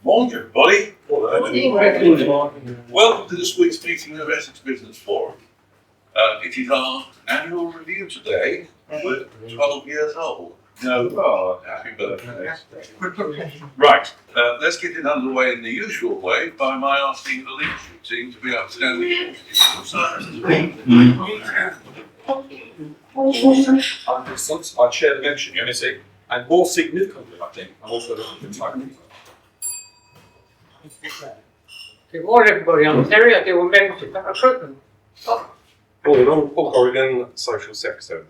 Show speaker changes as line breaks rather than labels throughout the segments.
Morning, everybody. Welcome to this week's meeting of Essex Business Forum. It is our annual review today. We're 12 years old. Happy birthday. Right, let's get it underway in the usual way by my asking the leadership team to be outstanding.
I share the mention unity, and more significantly, I think, I'm also looking for time.
Good morning, everybody. I'm Terry. I deal with membership and recruitment.
Morning, I'm Paul Corrigan, Social Secretary.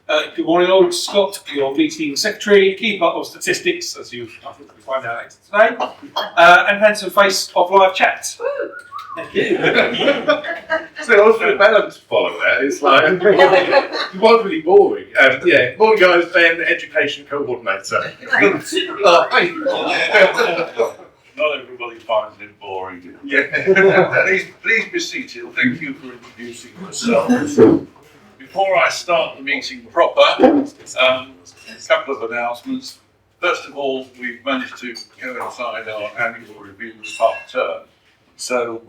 Good morning, all. Scott, your meeting secretary, key part of statistics, as you I think we find out later today, and handsome face of live chat. Thank you.
So I was really bad to follow that. It's like, it was really boring. Morning guys, Ben, Education Coordinator.
Not everybody finds it boring.
Yeah.
Please be seated. Thank you for introducing yourself. Before I start the meeting proper, a couple of announcements. First of all, we've managed to coincide our annual review with half term. So,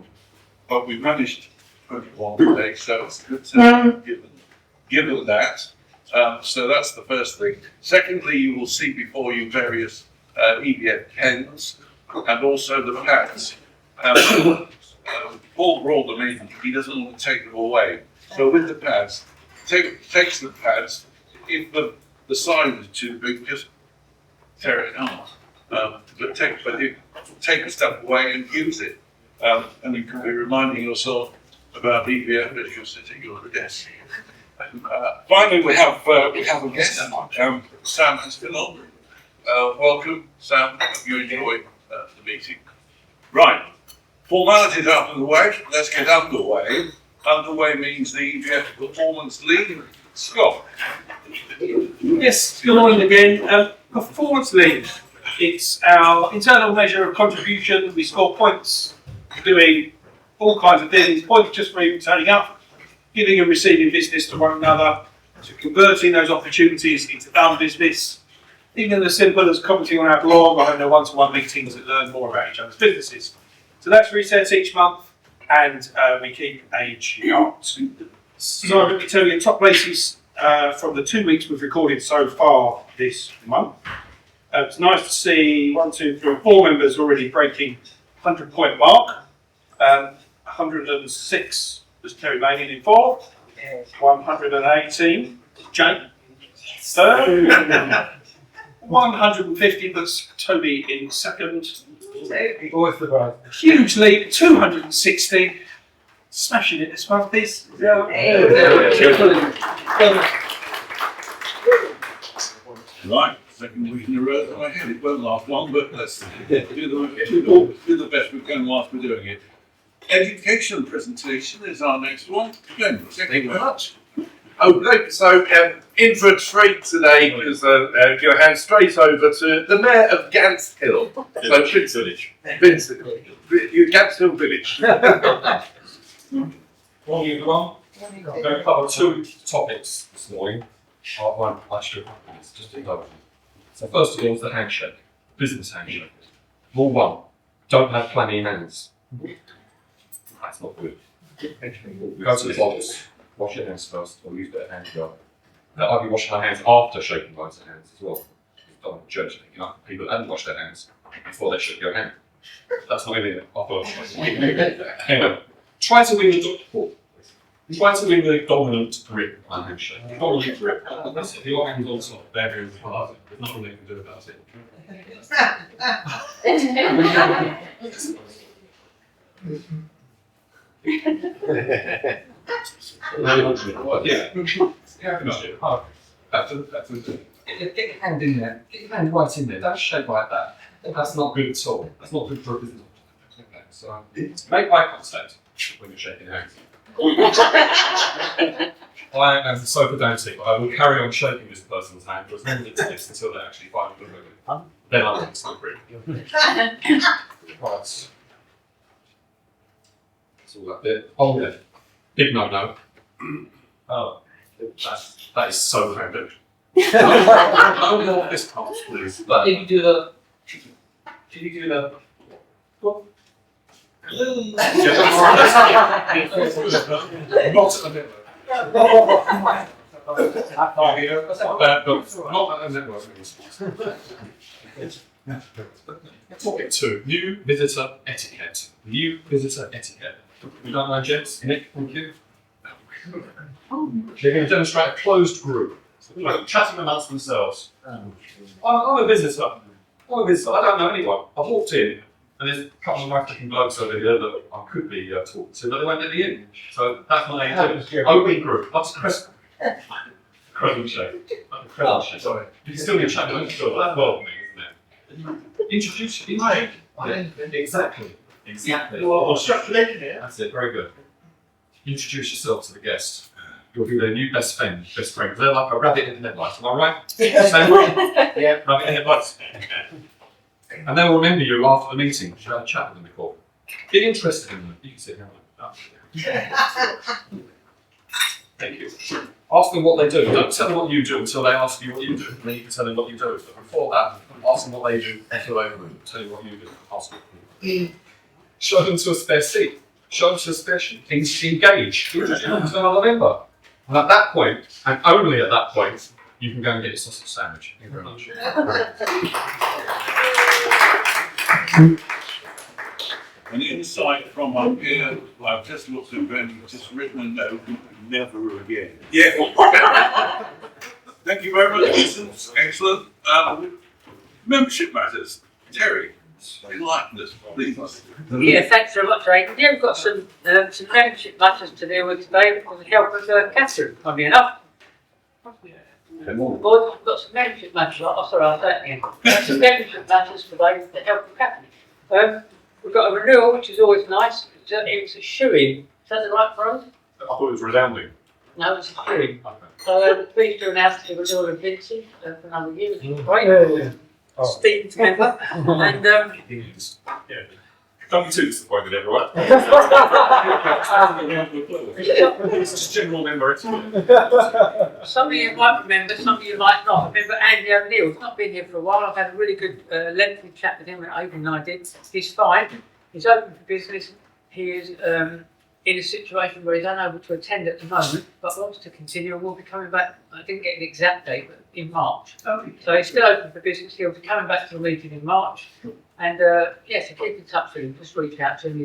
but we've managed 21 today, so it's good to given that. So that's the first thing. Secondly, you will see before you various EBF pens and also the pads. Paul brought them in, he doesn't want to take them away. So with the pads, takes the pads, if the size is too big, just tear it off. But take the stuff away and use it. And you can be reminding yourself about EBF as you're sitting at the desk. Finally, we have a guest. Sam has been on. Welcome, Sam. Hope you enjoy the meeting. Right, formalities out of the way. Let's get underway. Underway means the EBF Performance League. Scott.
Yes, good morning again. Performance League. It's our internal measure of contribution. We score points for doing all kinds of things. Points just for even turning up, giving and receiving business to one another, to converting those opportunities into done business. Even as simple as commenting on our blog or having one-to-one meetings that learn more about each other's businesses. So that's reset each month, and we keep a chart. So I'm going to tell you the top places from the 2 weeks we've recorded so far this month. It's nice to see 1, 2, 3, 4 members already breaking 100-point mark. 106 was Terry Manning in 4th. 118, Jake. Third. 150 was Toby in 2nd. Huge lead, 260. Smashing it this month, this.
Right, second week in a row that I had. It won't last long, but let's do the best we can whilst we're doing it. Education presentation is our next one. Ben, thank you very much.
Okay, so in for a treat today because your hand straight over to the Mayor of Gants Hill.
Village.
Gants Hill Village.
Morning, everyone. I'm going to cover 2 topics this morning. One, just to go. So first of all is the handshake, business handshake. Rule 1, don't have clammy hands. That's not good. Go to the box, wash your hands first, or use a bit of hand gel. I'll be washing my hands after shaking loads of hands as well. Don't want church thinking up people that haven't washed their hands before they shake your hand. That's not in it. Anyway, try to win the dominant grip on handshake. Dominant grip. That's it. If your hand's on top, they're in the part. There's nothing they can do about it. Get your hand in there. Get your hand right in there. Don't shake like that. That's not good at all. That's not good for a business. So make eye contact when you're shaking hands. I am so pedantic. I will carry on shaking this person's hand for as long as it takes until they actually find the movement. Then I think it's not great. Right. That's all that bit. Oh yeah. Big no-no. Oh, that is so random. No more this part, please. But
Did you do the?
did you do the? Not at the network. That's not bad, but not at the network. Topic 2, new visitor etiquette. New visitor etiquette. We don't know, gents. Nick, thank you. They're going to demonstrate a closed group. Like chatting amongst themselves. I'm a visitor. I don't know anyone. I walked in, and there's a couple of African blokes over here that I could be talking to, but they won't let me in. So that's my open group. That's a crescent. Crescent shape. Like a crescent shape. Sorry. You can still be chatting amongst yourself. That's welcoming, isn't it? Introduce. Exactly.
Well, structured engineer.
That's it. Very good. Introduce yourself to the guest. You'll be their new best friend. They're like a rabbit in the headlights. Am I right? Yeah, rabbit in the headlights. And they'll remember you after the meeting. You should have a chat with them before. Be interested in them. You can sit down. Thank you. Ask them what they do. Don't tell them what you do until they ask you what you do. And then you can tell them what you do. But before that, ask them what they do. Echo over them. Tell you what you do. Ask them. Show them to a spare seat. Show them to a spare seat. Engage. Introduce them to another member. And at that point, and only at that point, you can go and get your sausage sandwich. Thank you very much.
An insight from up here, I've just looked at Ben, just written a note, never again. Yeah. Thank you very much, Jason. Excellent. Membership matters. Terry, enlighten us, please.
Yeah, thanks very much, Ray. Yeah, we've got some membership matters to deal with today with the help of Catherine, funny enough. Boys, we've got some membership matters. Oh, sorry, I'll say it again. Some membership matters today with the help of Catherine. We've got a renewal, which is always nice. It's a shoe-in. Is that the right phrase?
I thought it was resounding.
No, it's a shoe-in. So please do announce the renewal of Vincent for another year, which is great. Steve's member. And
Yeah. Don't be too disappointed, everyone. It's just general member.
some of you might remember, some of you might not. Remember Andy O'Neill? He's not been here for a while. I've had a really good lengthy chat with him at Open I did. He's fine. He's open for business. He is in a situation where he's unable to attend at the moment, but wants to continue and will be coming back. I didn't get an exact date, but in March. So he's still open for business. He'll be coming back to the meeting in March. And yes, so keep in touch with him. Just reach out to him.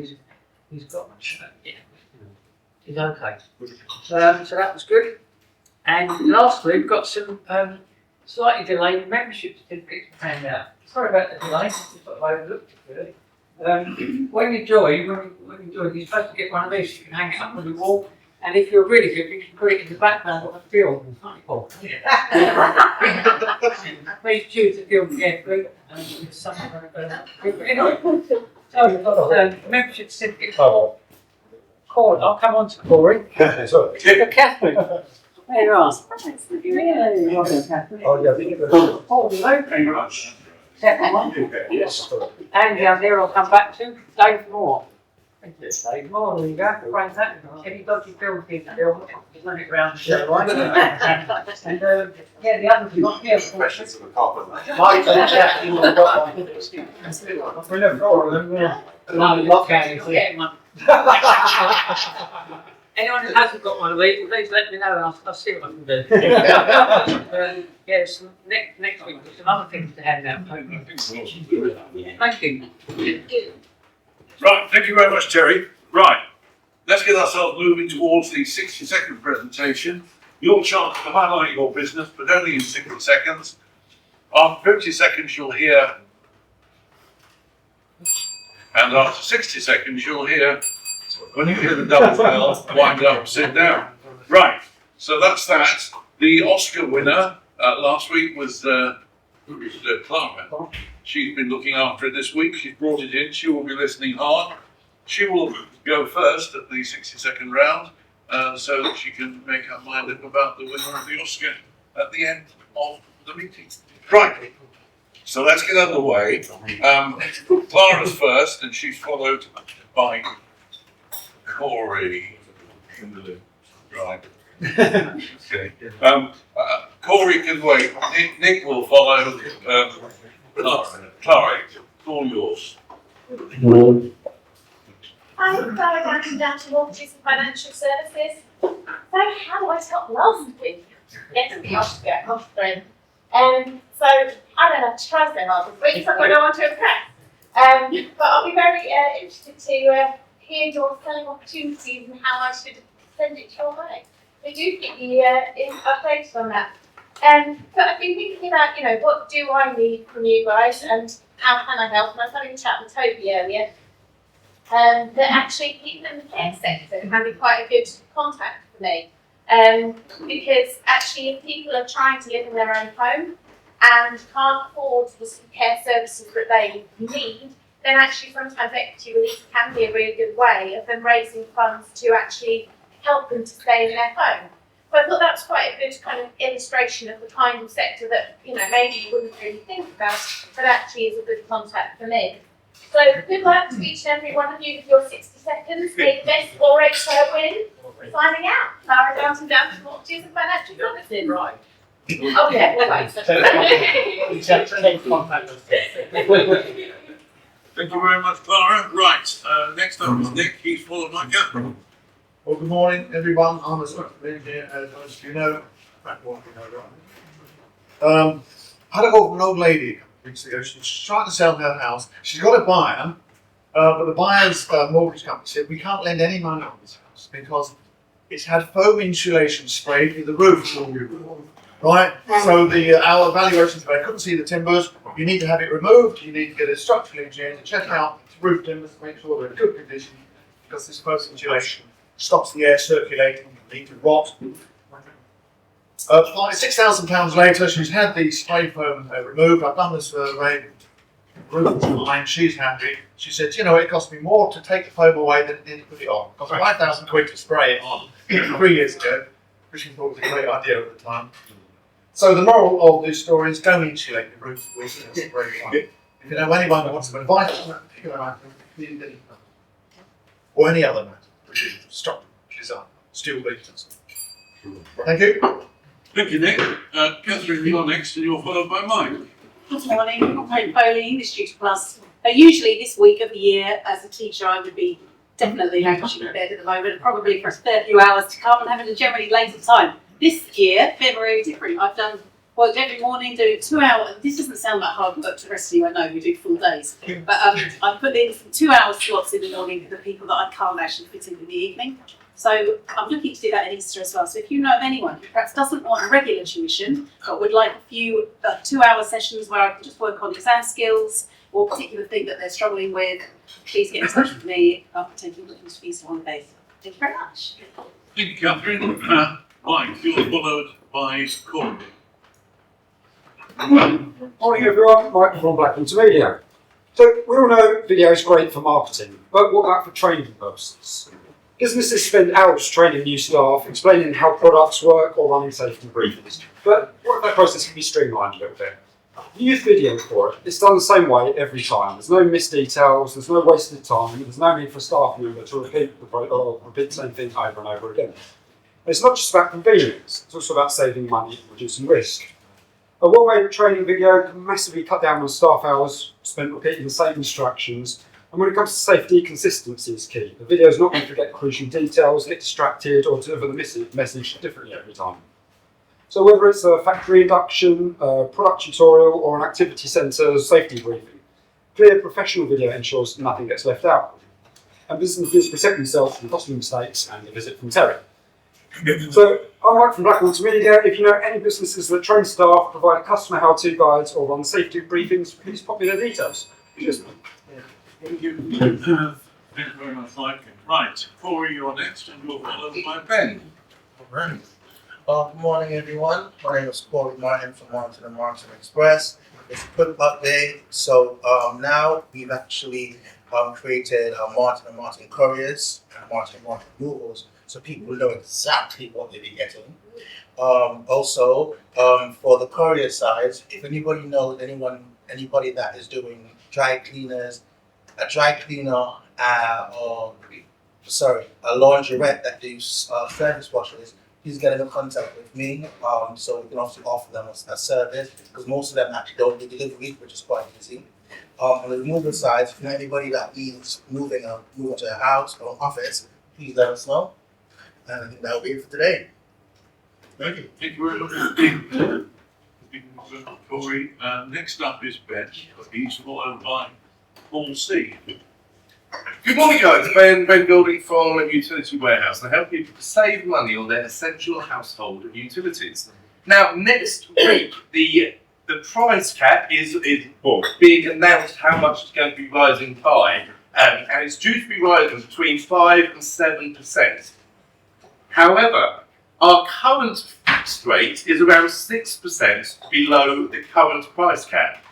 He's got yeah, he's okay. So that was good. And lastly, we've got some slightly delayed membership certificates to hand out. Sorry about the delay. Just got overlooked it really. When you join, you're supposed to get one of these. You can hang it up on the wall. And if you're really good, you can put it in the background of the film. Please choose the film carefully. Anyway, so membership certificate. Corey, I'll come on to Corey.
Sorry.
Catherine. There you are. Catherine.
Oh, yeah.
Oh,
Thank you very much.
second one.
Yes.
And down there I'll come back to Dave Moore. Thank you, Dave Moore. There you go. Frank, that any dodgy films here to film, just run it round the show, right? And yeah, the others we've got here.
Questions of a carpenter.
Mike, Jack, you have got one.
We never got one of them.
No, lock out and get one. Anyone who hasn't got one of these, please let me know and I'll see what I can do. Yeah, some next week there's some other things to hand out. Thank you.
Right, thank you very much, Terry. Right, let's get ourselves moving towards the 60-second presentation. Your chance to highlight your business, but only in 60 seconds. After 50 seconds, you'll hear, and after 60 seconds, you'll hear, when you hear the double bell, wind up, sit down. Right, so that's that. The Oscar winner last week was Clara. She's been looking after it this week. She's brought it in. She will be listening hard. She will go first at the 60-second round so that she can make her mind up about the winner of the Oscar at the end of the meeting. Right, so let's get underway. Clara's first and she's followed by Corey. Right. Okay. Corey can wait. Nick will follow. Clara, all yours.
I'm Clara Duncan, down to Mortgages and Financial Services. So how do I top last week? Yes, we have to get off through. So I don't have to try so hard this week, so I don't want to impress. But I'll be very interested to hear your selling opportunities and how I should send it your way. So do keep me updated on that. But I've been thinking about, what do I need from you guys and how can I help? And I was having a chat with Toby earlier. That actually people in the care sector can be quite a good contact for me. Because actually if people are trying to live in their own home and can't afford the care services that they need, then actually sometimes equity release can be a really good way of them raising funds to actually help them to stay in their home. So I thought that was quite a good kind of illustration of the kind of sector that, maybe you wouldn't really think about, but actually is a good contact for me. So good luck to each and every one of you with your 60 seconds. May the best orator win. Signing out. Clara Downton, down to Mortgages and Financial Services.
Right.
Oh yeah, all right.
Thank you very much, Clara. Right, next up is Nick. He's followed by Catherine.
Well, good morning, everyone. I'm a software engineer, as most of you know. Brentwood, I had a call from an old lady a couple of weeks ago. She's trying to sell her house. She's got a buyer, but the buyer's mortgage company said, we can't lend any money on this house because it's had foam insulation sprayed through the roof. Right? So our valuation today couldn't see the timbers. You need to have it removed. You need to get a structural engineer to check out the roof timbers to make sure they're in good condition because this foam insulation stops the air circulating, lead to rot. £6,000 later, she's had the spray foam removed. I've done the survey. Roof is fine. She's happy. She said, it cost me more to take the foam away than it did to put it on. It cost me £5,000 to spray it on 3 years ago, which she thought was a great idea at the time. So the moral of this story is don't insulate the roof with spray foam. If you know anyone who wants some advice on that particular item, or any other matter, structural design, steel beams. Thank you.
Thank you, Nick. Catherine, you're next and you're followed by Mike.
Good morning, I'm Foley, English Tutor Plus. Usually this week of the year, as a teacher, I would be definitely actually in bed at the moment, probably for a fair few hours to come and having a generally later time. This year, February, different. I've worked every morning, doing 2 hours. This doesn't sound like hard work to the rest of you, I know, we do full days. But I put in some 2 hour slots in the morning for the people that I can't actually fit in the evening. So I'm looking to do that at Easter as well. So if you know of anyone who perhaps doesn't want a regular tuition, but would like a few 2 hour sessions where I can just work on exam skills or a particular thing that they're struggling with, please get in touch with me after taking bookings for Easter holidays. Thank you very much.
Thank you, Catherine. Mike, you're followed by Corey.
Morning everyone, Mike from Black Multimedia. So we all know video is great for marketing, but what about for training purposes? Businesses spend hours training new staff, explaining how products work or running safety briefings. But what if that process can be streamlined a little bit? You use video for it. It's done the same way every time. There's no missed details, there's no wasted time, there's no need for a staff member to repeat the same thing over and over again. It's not just about convenience, it's also about saving money and reducing risk. A well-made training video can massively cut down on staff hours spent repeating the same instructions. And when it comes to safety, consistency is key. The video is not going to forget crucial details, get distracted, or deliver the message differently every time. So whether it's a factory induction, a product tutorial, or an activity centre safety briefing, clear professional video ensures nothing gets left out. And businesses protect themselves from costly mistakes and a visit from Terry. So I'm Mike from Black Multimedia. If you know any businesses that train staff, provide customer how-to guides, or run safety briefings, please pop me their details. Cheers.
Thank you. Thank you very much, Mike. Right, Corey, you're next and you're followed by Ben.
Alright. Good morning, everyone. My name is Corey Martin from Martin and Martin Express. It's a quick update. So now we've actually created Martin and Martin couriers and Martin and Martin movers, so people know exactly what they'll be getting. Also, for the courier side, if anybody knows anybody that is doing dry cleaners, a dry cleaner, a laundrette that do service washes, please get in contact with me. So we can also offer them a service because most of them actually don't do delivery, which is quite easy. On the removal side, if you know anybody that needs moving to a house or office, please let us know. And I think that'll be it for today. Thank you.
Thank you very much. Corey. Next up is Ben. He's followed by Paul C.
Good morning, guys. Ben Golding from Utility Warehouse, and I help people to save money on their essential household utilities. Now, next week, the price cap is being announced how much it's going to be rising by, and it's due to be rising between 5 and 7%. However, our current fixed rate is around 6% below the current price cap.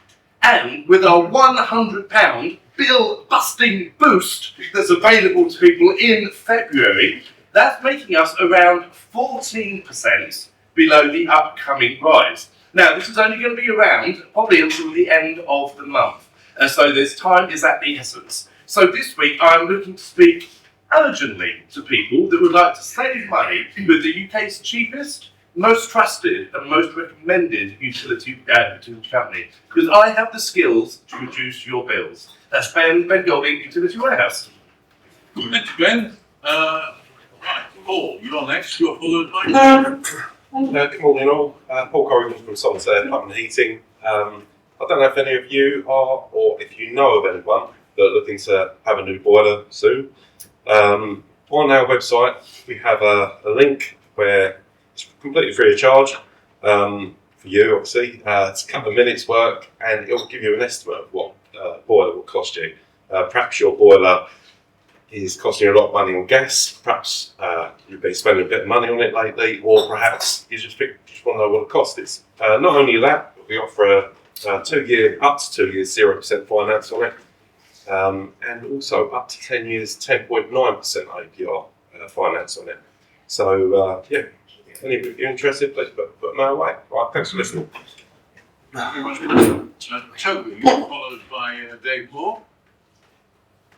And with our £100 bill-busting boost that's available to people in February, that's making us around 14% below the upcoming rise. Now, this is only going to be around probably until the end of the month. So this time is at the essence. So this week, I'm looking to speak urgently to people that would like to save money with the UK's cheapest, most trusted and most recommended utility company, because I have the skills to reduce your bills. That's Ben Golding, Utility Warehouse.
Thank you, Ben. Right, Paul, you're next. You're followed by
Good morning all. Paul Corrigan from Somerset Plumbing and Heating. I don't know if any of you are, or if you know of anyone that are looking to have a new boiler soon. On our website we have a link where it's completely free of charge for you, obviously. It's a couple of minutes work and it will give you an estimate of what a boiler will cost you. Perhaps your boiler is costing you a lot of money on gas, perhaps you've been spending a bit of money on it lately, or perhaps you just want to know what the cost is. Not only that, but we offer a 2 year, up to 2 years, 0% finance on it. And also up to 10 years, 10.9% APR finance on it. So, yeah, any of you interested, please put my way. Right, thanks for listening.
Thank you very much. Toby, you're followed by Dave Moore.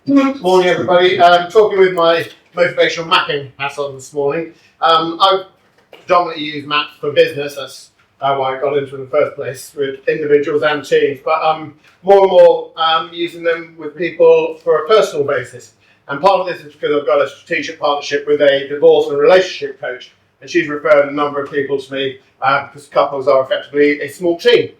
Morning, everybody. Talking with my motivational mapping hat on this morning. I predominantly use maps for business. That's why I got into it in the first place, with individuals and teams. But I'm more and more using them with people for a personal basis. And part of this is because I've got a strategic partnership with a divorce and relationship coach. And she's referred a number of people to me because couples are effectively a small team.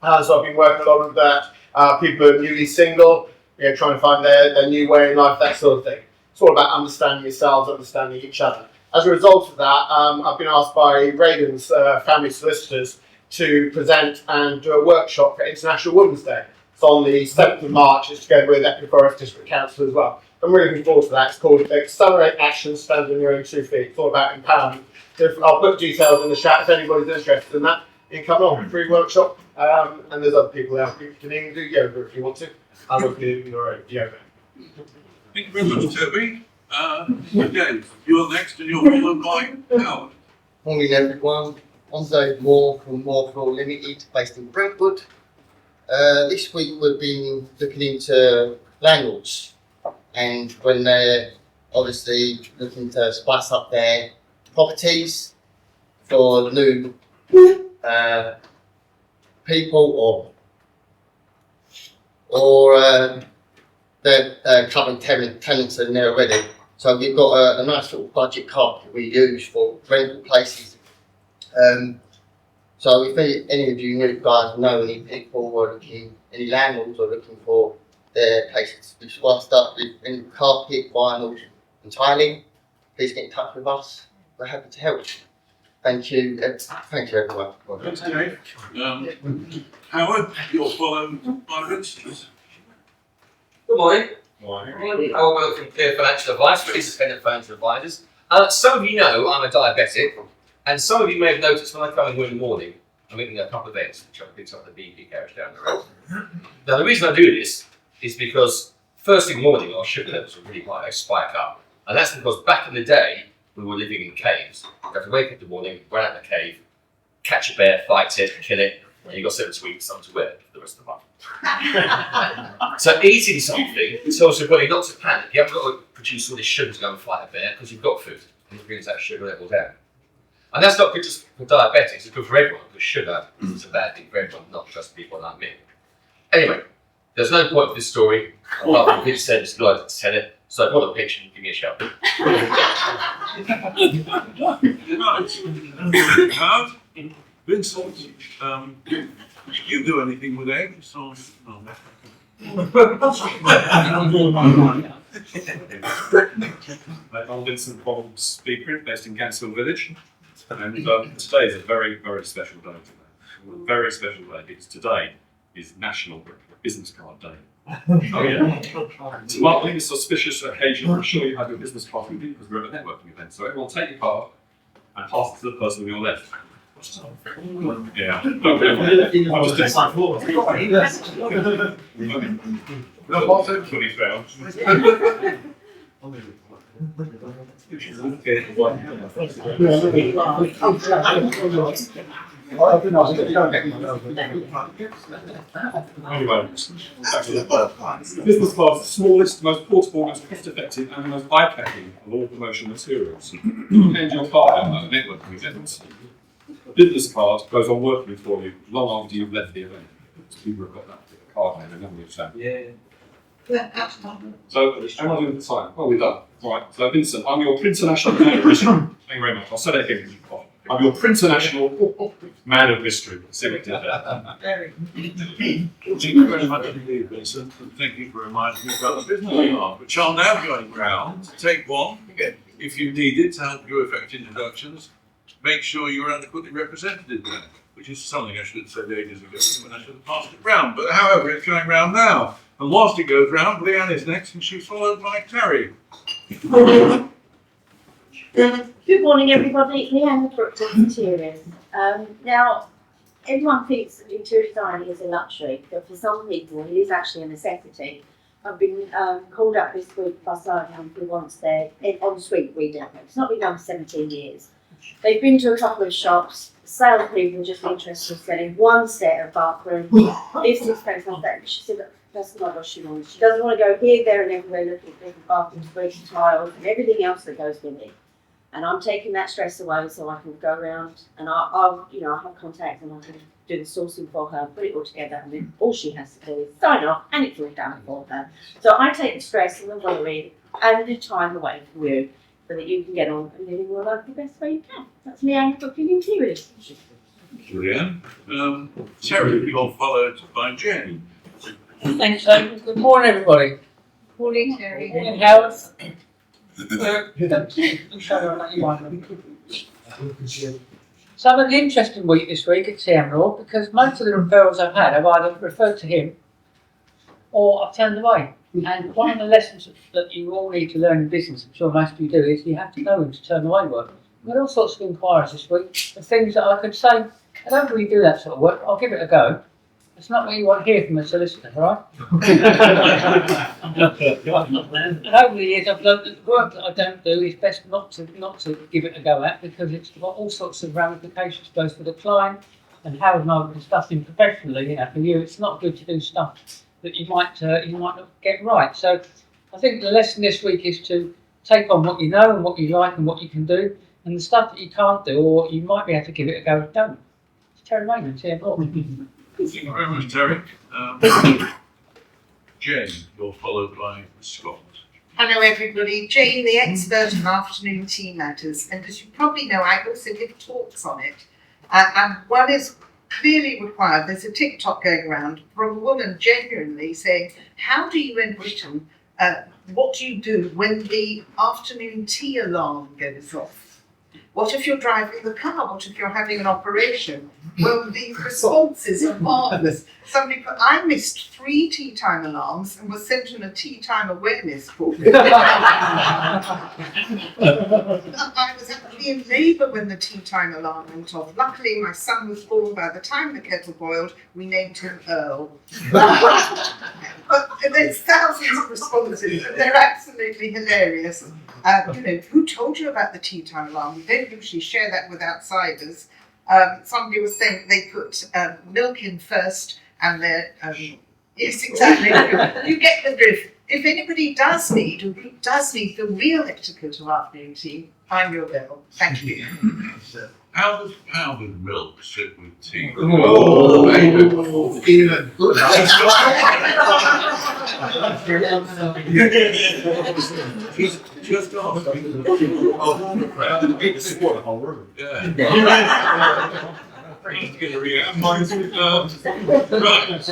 So I've been working a lot with that. People who are newly single, trying to find their new way in life, that sort of thing. It's all about understanding yourselves, understanding each other. As a result of that, I've been asked by Reagan's family solicitors to present and do a workshop for International Women's Day. It's on the 7th of March, it's together with Epping Forest District Council as well. I'm really looking forward to that. It's called Accelerate Action, Stand on Your Own 2 feet. It's all about empowerment. So I'll put details in the chat if anybody's interested in that. You can come along, free workshop, and there's other people there. You can even do yoga if you want to. I love doing your own yoga.
Thank you very much, Toby. Dave, you're next and you're followed by Howard.
Morning everyone, I'm Dave Moore from Moorfield Limited, based in Brentwood. This week we've been looking into landlords and when they're obviously looking to spice up their properties for new people or their current tenants in there already. So we've got a nice little budget card that we use for rental places. So if any of you new guys know any people or any landlords are looking for their places to be spiced up with any carpet, vinyl and tiling, please get in touch with us. We're happy to help. Thank you. Thank you everyone.
Thanks, Dave. Howard, you're followed by Vincent.
Good morning. Howard Will from Clear Financial Advice, for independent financial advisors. Some of you know I'm a diabetic, and some of you may have noticed when I come in here in the morning, I'm eating a couple of eggs, which I picked up the BP carriage down the road. Now, the reason I do this is because first thing in the morning, our sugar levels are really high, they spike up. And that's because back in the day, we were living in caves. You have to wake up in the morning, run out of the cave, catch a bear, fight it, kill it, and you've got 7 to eat, some to wear for the rest of the month. So eating something tells your body not to panic. You haven't got to produce all this sugar to go and fight a bear because you've got food and it brings that sugar level down. And that's not good just for diabetics, it's good for everyone, because sugar is a bad thing for everyone, not just people like me. Anyway, there's no point to this story, apart from Vince said it's good to tell it, so if you want a picture, give me a shout.
Vincent, you do anything with eggs or no?
I'm Vincent from Speaker, based in Gansfield Village, and today is a very, very special day today. A very special day because today is National Business Card Day. Oh yeah. To mark this auspicious occasion, I'm sure you have your business card with you because we're at a networking event. So everyone take your card and pass it to the person on your left. Yeah. Okay. I was just like, Anyway, business card is the smallest, most portable, most cost-effective, and the most eye-catching of all promotional materials. Hand your card out at a networking event. The business card goes on working for you long after you've left the event. So people have got that card name, haven't you, Sam? Yeah. So, how am I doing the time? Oh, we're done. Right. So, Vincent, I'm your International Man of History. Thank you very much. I'll say that again. I'm your International Man of History. See what I did there.
Thank you very much indeed, Vincent, and thank you for reminding me about the business card. Which I'll now going round to take one, if you need it, to help you effect introductions. Make sure you're adequately represented there, which is something I should have said ages ago when I should have passed it round. But however, it's going round now. And whilst it goes round, Leanne is next, and she's followed by Terry.
Good morning, everybody. Leanne with Brentwood Interiors. Now, everyone thinks that interior design is a luxury, but for some people, it is actually a necessity. I've been called up this week by someone who wants their ensuite redone. It's not been done for 17 years. They've been to a couple of shops. Salespeople are just interested in selling one set of bathroom. This is expensive. She said that's not what she wants. She doesn't want to go here, there, and everywhere looking at different bathrooms, bricks, tiles, and everything else that goes with it. And I'm taking that stress away so I can go around and I'll have contact and I can do the sourcing for her, put it all together, and then all she has to do is sign off and it's all done for her. So I take the stress and the worry and the time away from you so that you can get on and living your life the best way you can. That's Leanne Cooking Interiors.
Julianne. Terry, you're followed by Jenny.
Thanks, Amy. Good morning, everybody.
Morning, Terry.
Morning, Howard. So I've had an interesting week this week at Shamrock because most of the referrals I've had have either referred to him or I've turned away. And one of the lessons that you all need to learn in business, I'm sure most of you do, is you have to know when to turn away work. I've got all sorts of inquiries this week of things that I could say, I don't really do that sort of work, I'll give it a go. It's not what you want to hear from a solicitor, right? And over the years I've learned that the work that I don't do is best not to give it a go at because it's got all sorts of ramifications both for the client and how am I discussing professionally, for you it's not good to do stuff that you might not get right. So I think the lesson this week is to take on what you know and what you like and what you can do, and the stuff that you can't do or you might be able to give it a go, don't. It's Terry Raymond, here.
Thank you very much, Terry. Jane, you're followed by Scott.
Hello everybody, Jane, the expert in afternoon tea matters, and as you probably know, I also give talks on it, and one is clearly required. There's a TikTok going around from a woman genuinely saying, how do you envision, what do you do when the afternoon tea alarm goes off? What if you're driving the car? What if you're having an operation? Well, the responses are marvellous. Somebody put, I missed 3 tea time alarms and was sent on a tea time awareness course. I was actually in labour when the tea time alarm went off. Luckily, my son was born by the time the kettle boiled. We named him Earl. But there's thousands of responses, and they're absolutely hilarious. Who told you about the tea time alarm? We don't usually share that with outsiders. Somebody was saying they put milk in first and then, yes, exactly. You get the drift. If anybody does need the real etiquette of afternoon tea, I'm your girl. Thank you.
How does powdered milk sit with tea?
Oh, even good.
Just asking.
It's what a whole room.
Yeah. Right,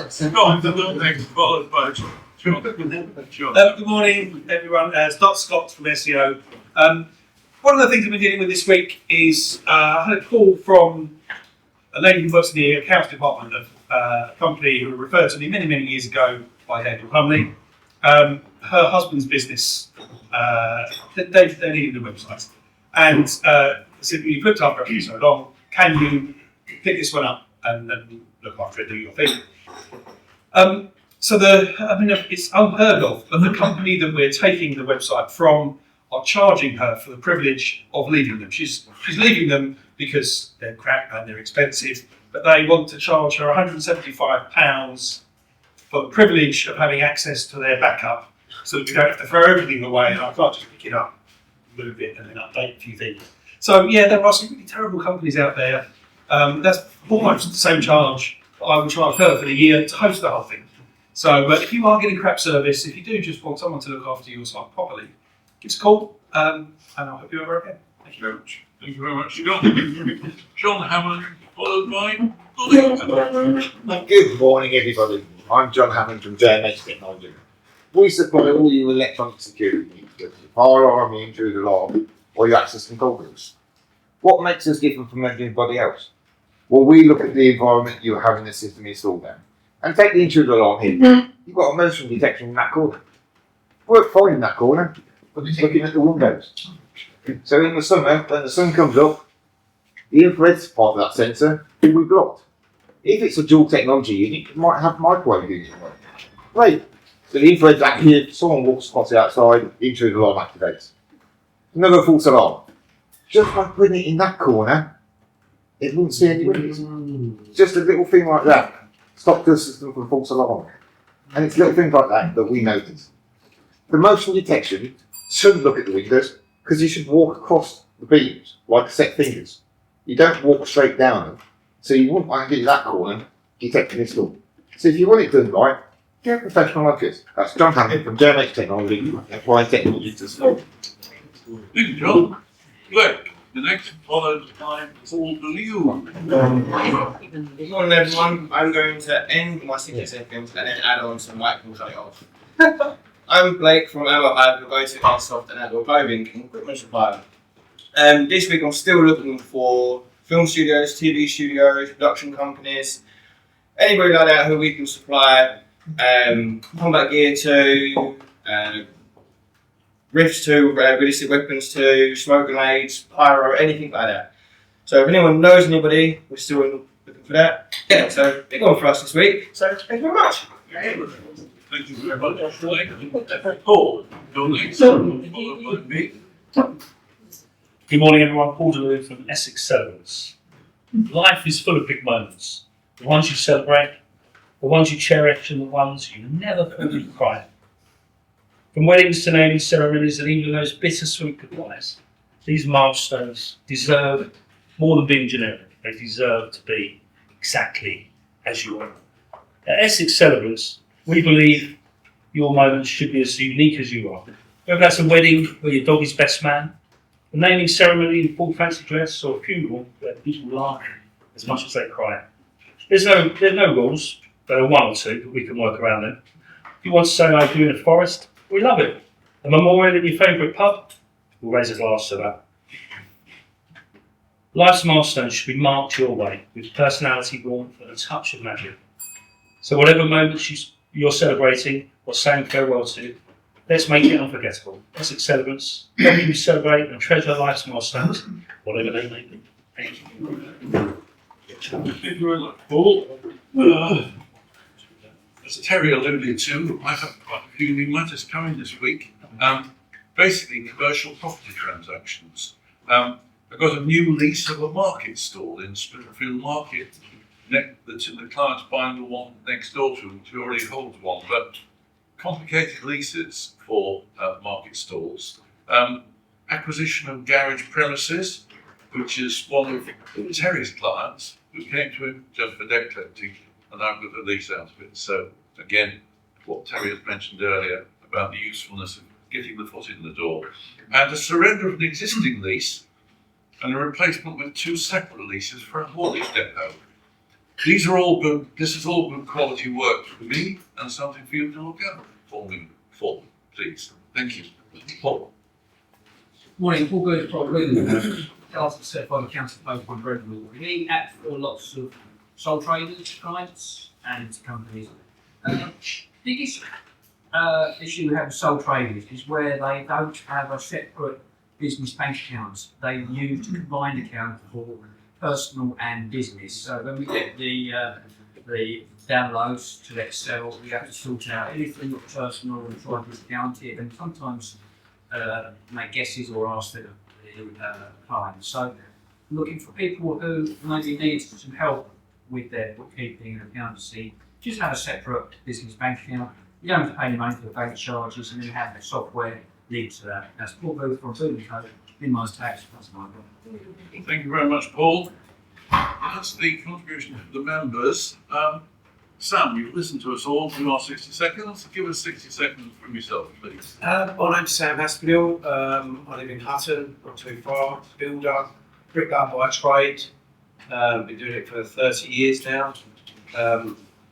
Scott, the next followed by John.
Good morning, everyone. Dr. Scott from SEO. One of the things I've been dealing with this week is I had a call from a lady who works in the accounts department of a company who referred to me many, many years ago by Daniel Plumley. Her husband's business, they needed a website. And said, you've looked after it for so long, can you pick this one up and look after it, do your thing? It's unheard of, but the company that we're taking the website from are charging her for the privilege of leaving them. She's leaving them because they're crap and they're expensive, but they want to charge her £175 for the privilege of having access to their backup, so that we don't have to throw everything away and I can't just pick it up, move it and then update a few things. So yeah, there are some really terrible companies out there. That's almost the same charge I would charge her for the year to host the whole thing. So, but if you are getting crap service, if you do just want someone to look after your site properly, give us a call, and I'll help you over again. Thank you very much.
Thank you very much, John. John Hammond, followed by
Good morning, everybody. I'm John Hammond from JMH Technology. We supply all your electronic security needs, whether it's fire alarm, your intruder alarm, or your access control groups. What makes us different from everybody else? Well, we look at the environment you have in the system installed there. And take the intruder alarm here. You've got a motion detection in that corner. Work fine in that corner, but it's looking at the windows. So in the summer, when the sun comes up, the infrared part of that sensor will be blocked. If it's a dual technology unit, it might have microwave unit. Great. So the infrared's active, someone walks across the outside, intruder alarm activates. Another false alarm. Just by putting it in that corner, it won't see any windows. Just a little thing like that. Stop the system from false alarm. And it's little things like that we notice. The motion detection shouldn't look at the windows because you should walk across the beams like set fingers. You don't walk straight down them. So you wouldn't want to get in that corner detecting this door. So if you want it done right, get a professional like this. That's John Hammond from JMH Technology, applying technology to solve.
Thank you, John. Look, the next followed by Paul Liu.
Good morning, everyone. I'm going to end my 60 seconds and then add on some white and shut it off. I'm Blake from Amberhide, who go to Airsoft and Outdoor Clothing and Equipment Supplier. This week I'm still looking for film studios, TV studios, production companies, anybody like that who we can supply combat gear to, riffs to, ballistic weapons to, smoke grenades, pyro, anything like that. So if anyone knows anybody, we're still looking for that. Yeah, so big one for us this week. So thank you very much.
Thank you very much. Paul, your next followed by me.
Good morning, everyone. Paul DeLue from Essex Celebrants. Life is full of big moments. The ones you celebrate, the ones you cherish, and the ones you never fully cry. From weddings to naming ceremonies and even those bittersweet goodbyes, these milestones deserve more than being generic. They deserve to be exactly as you are. At Essex Celebrants, we believe your moments should be as unique as you are. Whether that's a wedding where your dog is best man, a naming ceremony in full fancy dress, or a funeral where people laugh as much as they cry. There's no rules, there are one or two, but we can work around them. If you want to say I do in a forest, we love it. A memorial in your favourite pub, we'll raise a glass to that. Life's milestones should be marked your way with personality, warmth, and a touch of magic. So whatever moments you're celebrating or saying farewell to, let's make it unforgettable. Essex Celebrants, helping you celebrate and treasure life's milestones, whatever they may be. Thank you.
Thank you very much, Paul. As Terry alluded to, I have quite a few new matters coming this week. Basically, commercial property transactions. I've got a new lease of a market stall in Springfield Market. The client's buying the one next door to him, who already holds one, but complicated leases for market stalls. Acquisition of garage premises, which is one of Terry's clients who came to him just for debt collecting, and I've got a lease out of it. So again, what Terry has mentioned earlier about the usefulness of getting the foot in the door, and a surrender of an existing lease and a replacement with 2 separate leases for a haulage depot. These are all good. This is all good quality work for me, and something for you to look out for me, please. Thank you. Paul.
Morning, Paul Good from Brentwood. Chartered certified accountant both from Brentwood. We act for lots of sole traders, clients, and companies. Biggest issue we have with sole traders is where they don't have a separate business bank account. They use a combined account for personal and business. So when we get the downloads to Excel, we have to sort out anything that's personal and try and discount it, and sometimes make guesses or ask the clients. So looking for people who maybe need some help with their bookkeeping and accountancy, just have a separate business bank account. You don't have to pay any money for the bank charges, and then have the software linked to that. That's Paul Booth from Food & Co. Minimise tax. That's my problem.
Thank you very much, Paul. That's the contribution of the members. Sam, you've listened to us all for the last 60 seconds. Give us 60 seconds from yourself, please.
My name's Sam Haspinall. I live in Hutton, not too far. Builder, bricklayer by trade. Been doing it for 30 years now.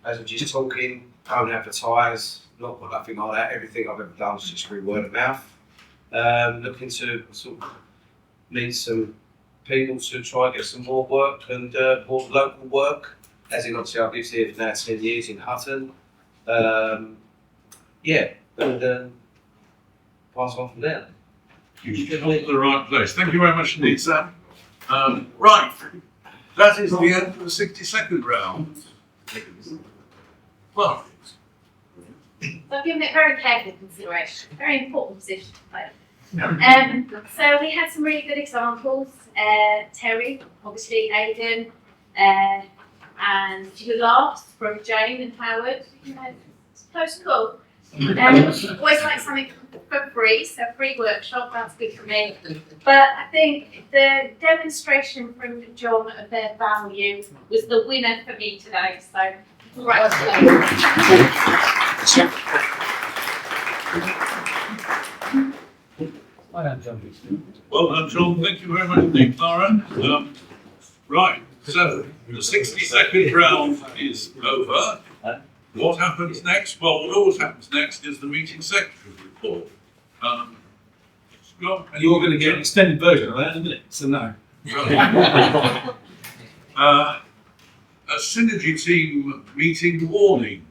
As I'm just talking, don't advertise, not got nothing like that. Everything I've ever done is just through word of mouth. Looking to sort of meet some people to try and get some more work and more local work. As in, obviously, I've lived here for now 10 years in Hutton. Yeah, and pass on from there.
You've got to the right place. Thank you very much indeed, Sam. Right, that is the end of the 60-second round. Well,
So I've given it very careful consideration, very important position to play. So we had some really good examples. Terry, obviously Aidan, and you last from Jane and Howard. You know, it's a close call. Always like something for free, so free workshop, that's good for me. But I think the demonstration from John of their value was the winner for me today. So
well done, John. Thank you very much indeed, Clara. Right, so the 60-second round is over. What happens next? Well, what always happens next is the meeting secretary report.
You're going to get an extended version of that, isn't it? So no.
A synergy team meeting warning.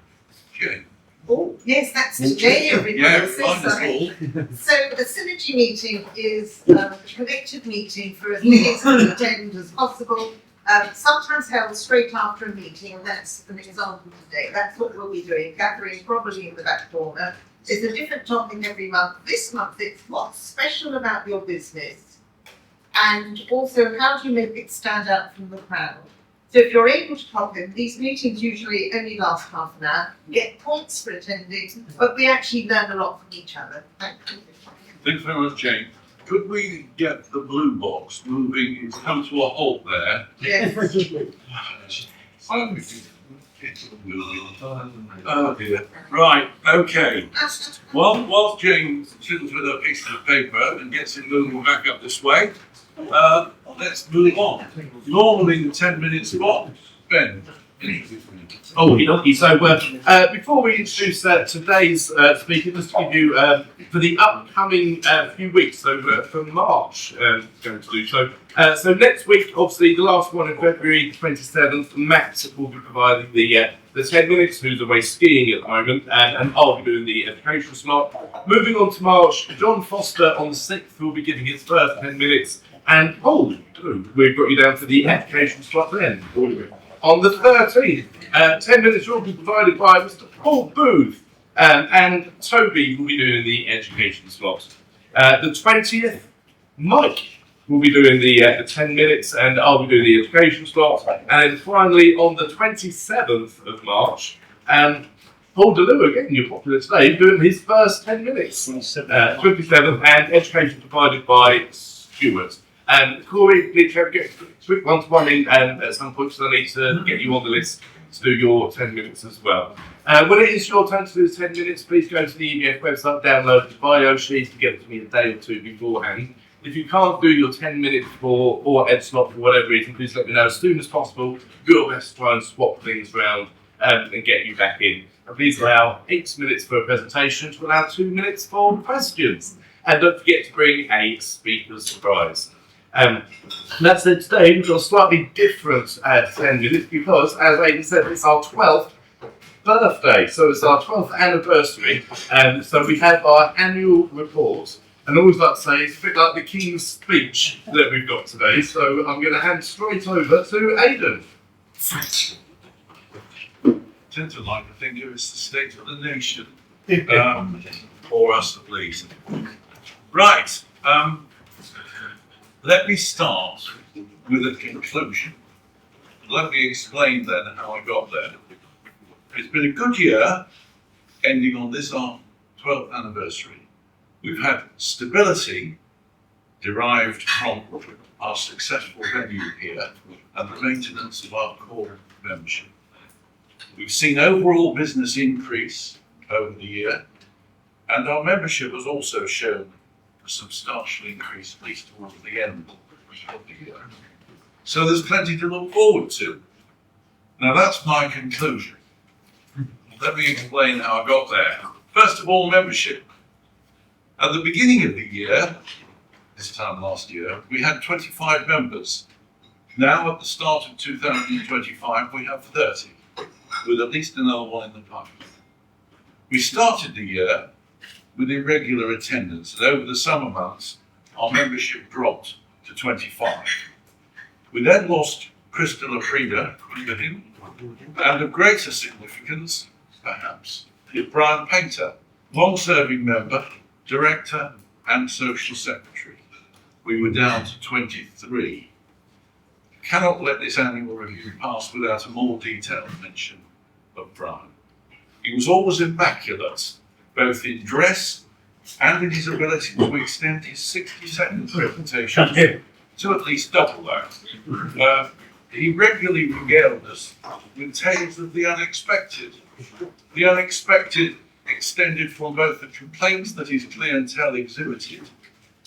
Jane.
Oh, yes, that's today, everybody.
Yeah,
So
find us
sorry.
all.
So the synergy meeting is a collective meeting for as many to attend as possible. Sometimes held straight after a meeting, and that's an example today. That's what we'll be doing, gathering probably in the back corner. It's a different topic every month. This month it's what's special about your business, and also how do you make it stand out from the crowd. So if you're able to pop in, these meetings usually only last half an hour, get points for attending, but we actually learn a lot from each other. Thank you.
Thanks very much, Jane. Could we get the blue box moving? It's come to a halt there.
Yes.
Oh dear. Right, okay. Whilst Jane fiddles with her piece of paper and gets it moving back up this way, let's move on. Normally the 10-minute spot. Ben.
Okay. So before we introduce today's speaker, just to give you for the upcoming few weeks, so from March, going to do so. So next week, obviously the last one in February 27th, Matt will be providing the 10 minutes, who's away skiing at the moment, and I'll be doing the education slot. Moving on to March, John Foster on the 6th will be giving his first 10 minutes, and Paul, we've got you down for the education slot then. On the 13th, 10 minutes will be provided by Mr. Paul Booth, and Toby will be doing the education slot. The 20th, Mike will be doing the 10 minutes, and I'll be doing the education slot. And then finally, on the 27th of March, Paul DeLue, again, you're popular today, doing his first 10 minutes. 27th, and education provided by Stuart. Corey, please have a quick one-to-one in at some point, so I need to get you on the list to do your 10 minutes as well. When it is your turn to do the 10 minutes, please go to the EBF website, download the bio sheet to get it to me a day or two beforehand. If you can't do your 10 minutes or end slot for whatever reason, please let me know as soon as possible. Do your best to try and swap things around and get you back in. And please allow 8 minutes for a presentation to allow 2 minutes for questions. And don't forget to bring a speaker's surprise. That's it today. We've got a slightly different 10 minutes because, as Aidan said, it's our 12th birthday. So it's our 12th anniversary. So we have our annual report. And I always like to say it's a bit like the King's speech that we've got today. So I'm going to hand straight over to Aidan.
I tend to like to think of it as the state of the nation, or us at least. Right, let me start with a conclusion. Let me explain then how I got there. It's been a good year, ending on this our 12th anniversary. We've had stability derived from our successful venue here and the maintenance of our core membership. We've seen overall business increase over the year, and our membership has also shown a substantial increase, at least towards the end of the year. So there's plenty to look forward to. Now that's my conclusion. Let me explain how I got there. First of all, membership. At the beginning of the year, this time last year, we had 25 members. Now at the start of 2025, we have 30, with at least another one in the pipeline. We started the year with irregular attendance, and over the summer months, our membership dropped to 25. We then lost Crystal Aprida, and of greater significance, perhaps, Brian Painter, long-serving member, director, and social secretary. We were down to 23. Cannot let this annual review pass without a more detailed mention of Brian. He was always immaculate, both in dress and in his ability to extend his 60-second presentation to at least double that. He regularly regaled us with tales of the unexpected. The unexpected extended from both the complaints that his clientele exhibited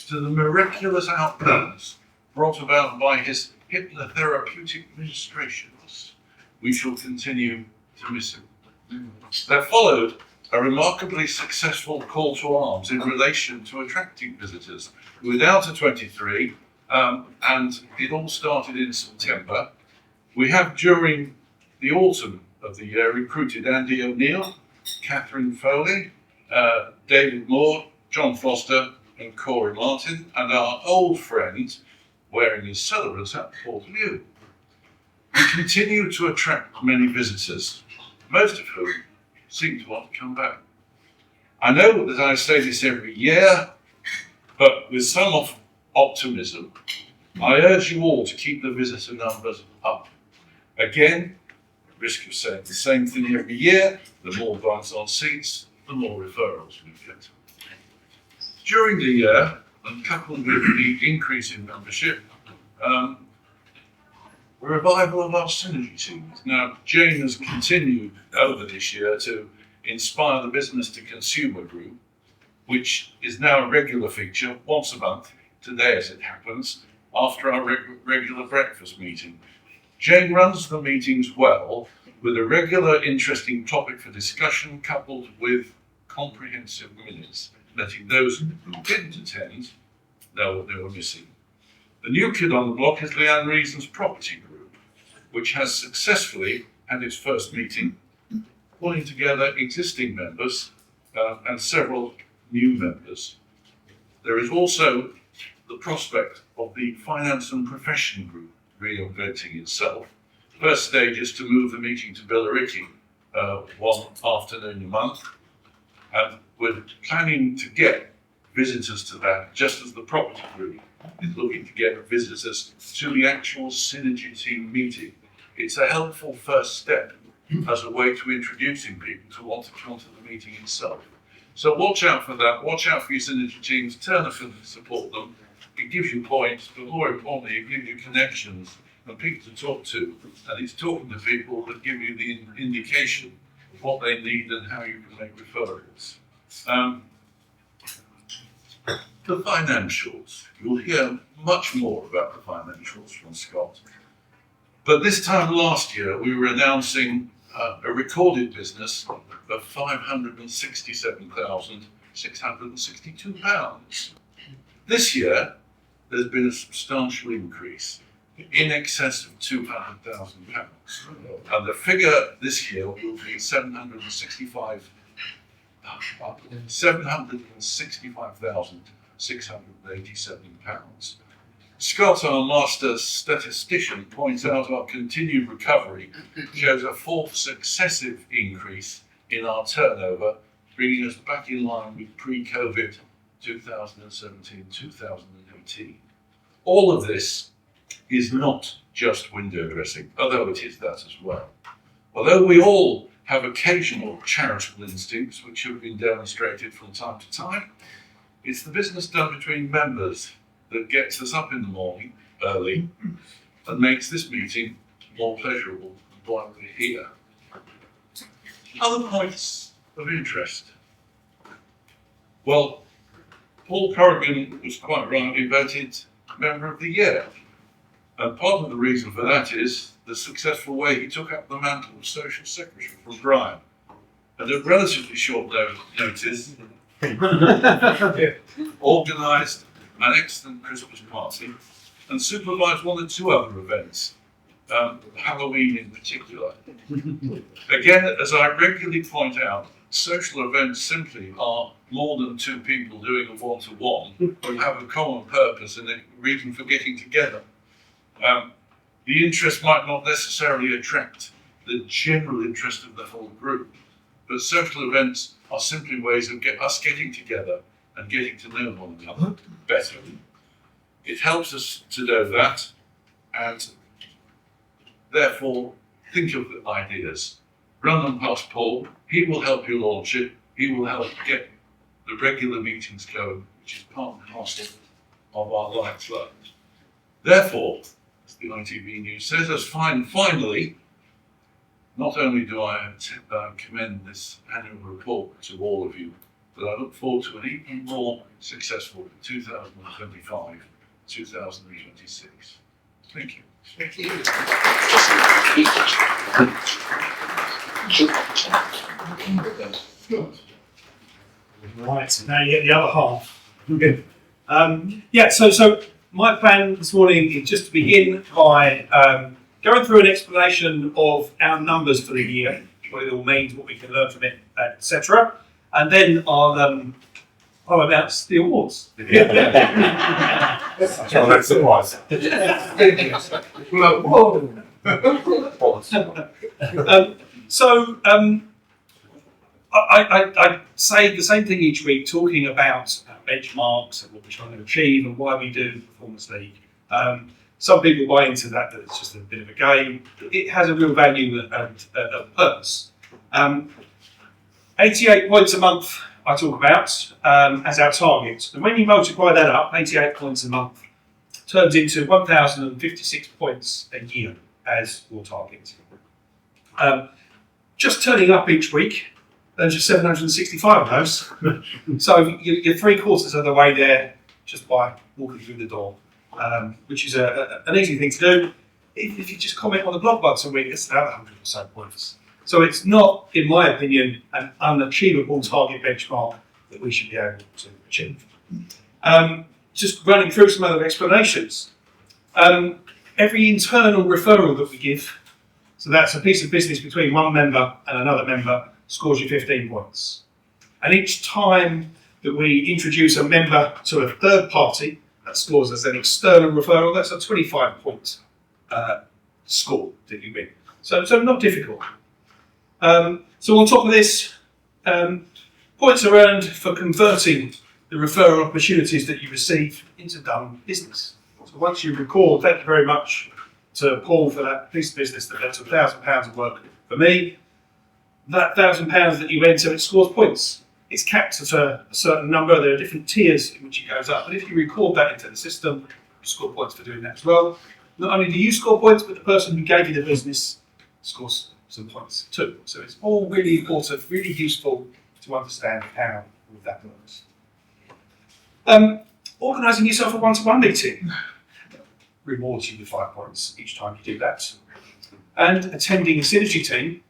to the miraculous outcomes brought about by his hypnotherapeutic ministrations. We shall continue to miss him. There followed a remarkably successful call to arms in relation to attracting visitors. We were down to 23, and it all started in September. We have, during the autumn of the year, recruited Andy O'Neill, Catherine Foley, David Moore, John Foster, and Corey Martin, and our old friend, wearing his celebrants at Port View. We continue to attract many visitors, most of whom seem to want to come back. I know that I say this every year, but with some optimism, I urge you all to keep the visitor numbers up. Again, risk of saying the same thing every year, the more bums on seats, the more referrals we get. During the year, and coupled with the increase in membership, a revival of our synergy teams. Now, Jane has continued over this year to inspire the business to consumer group, which is now a regular feature once a month, today as it happens, after our regular breakfast meeting. Jane runs the meetings well, with a regular interesting topic for discussion coupled with comprehensive minutes, letting those who didn't attend know what they were missing. The new kid on the block is Leanne Reason's property group, which has successfully had its first meeting, pulling together existing members and several new members. There is also the prospect of the finance and profession group reinventing itself. First stage is to move the meeting to Billericay one afternoon a month, and we're planning to get visitors to that, just as the property group is looking to get visitors to the actual synergy team meeting. It's a helpful first step as a way to introducing people to want to come to the meeting itself. So watch out for that, watch out for your synergy teams, turn up and support them. it gives you points, but more importantly, it gives you connections and people to talk to. And it's talking to people that give you the indication of what they need and how you can make referrals. The financials. You'll hear much more about the financials from Scott. But this time last year, we were announcing a recorded business of £567,662. This year, there's been a substantial increase, in excess of £200,000. And the figure this year will be £765,687. Scott, our master statistician, points out our continued recovery shows a fourth successive increase in our turnover, bringing us back in line with pre-COVID 2017-2018. All of this is not just window dressing, although it is that as well. Although we all have occasional charitable instincts which have been demonstrated from time to time, it's the business done between members that gets us up in the morning early and makes this meeting more pleasurable than why we're here. Other points of interest. Well, Paul Corrigan was quite rightly voted Member of the Year. And part of the reason for that is the successful way he took up the mantle of Social Secretary from Brian. And at relatively short notice, organised an excellent Christmas party and supervised one or two other events, Halloween in particular. Again, as I regularly point out, social events simply are more than two people doing a one-to-one who have a common purpose and a reason for getting together. The interest might not necessarily attract the general interest of the whole group, but social events are simply ways of us getting together and getting to know one another better. It helps us to know that, and therefore think of the ideas. Run them past Paul. He will help you launch it. He will help get the regular meetings going, which is part and parcel of our lifeblood. Therefore, as the ITV News says, finally, not only do I commend this annual report to all of you, but I look forward to an even more successful 2025-2026. Thank you.
Thank you.
Right, now you get the other half. Good. So my plan this morning is just to begin by going through an explanation of our numbers for the year, what it all means, what we can learn from it, etc. And then I'll announce the awards.
That's surprise.
I say the same thing each week, talking about benchmarks and what we're trying to achieve and why we do Performance League. Some people buy into that it's just a bit of a game. It has a real value and a purpose. 88 points a month I talk about as our target. And when you multiply that up, 88 points a month turns into 1,056 points a year as your target. Just turning up each week, there's just 765 of those. So you're 3/4 of the way there just by walking through the door, which is an easy thing to do. If you just comment on the blog once a week, it's another 100 or so points. So it's not, in my opinion, an unachievable target benchmark that we should be able to achieve. Just running through some other explanations. Every internal referral that we give, so that's a piece of business between one member and another member, scores you 15 points. And each time that we introduce a member to a third party, that scores as an external referral, that's a 25-point score that you win. So not difficult. So on top of this, points are earned for converting the referral opportunities that you receive into done business. So once you record, thank you very much to Paul for that piece of business that led to £1,000 of work for me. That £1,000 that you enter, it scores points It's capped at a certain number. There are different tiers in which it goes up. But if you record that into the system, you score points for doing that as well. Not only do you score points, but the person who gave you the business scores some points too. So it's all really important, really useful to understand how all of that works. Organising yourself a one-to-one meeting rewards you with 5 points each time you do that. And attending a synergy team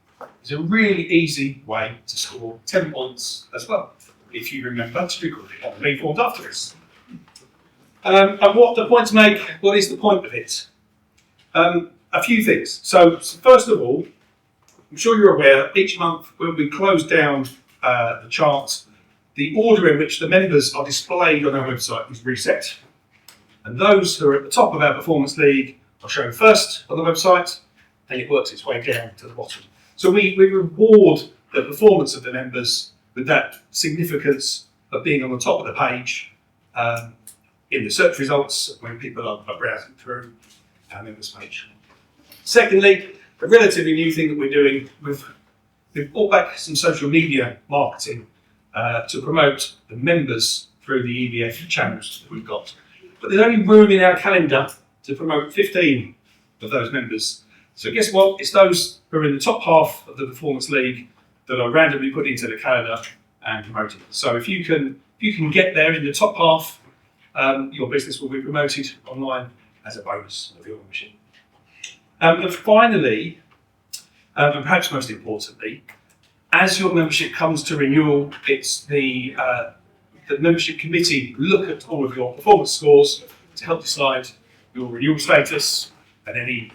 is a really easy way to score 10 points as well, if you remember to record it on the main forms afterwards. And what the points make, what is the point of it? A few things. So first of all, I'm sure you're aware each month when we close down the chart, the order in which the members are displayed on our website is reset. And those who are at the top of our performance league are shown first on the website, and it works its way down to the bottom. So we reward the performance of the members with that significance of being on the top of the page in the search results when people are browsing through our members page. Secondly, a relatively new thing that we're doing, we've brought back some social media marketing to promote the members through the EBF channels that we've got. But there's only room in our calendar to promote 15 of those members. So guess what? It's those who are in the top half of the Performance League that are randomly put into the calendar and promoted. So if you can get there in the top half, your business will be promoted online as a bonus of your membership. And finally, and perhaps most importantly, as your membership comes to renewal, it's the membership committee look at all of your performance scores to help decide your renewal status and any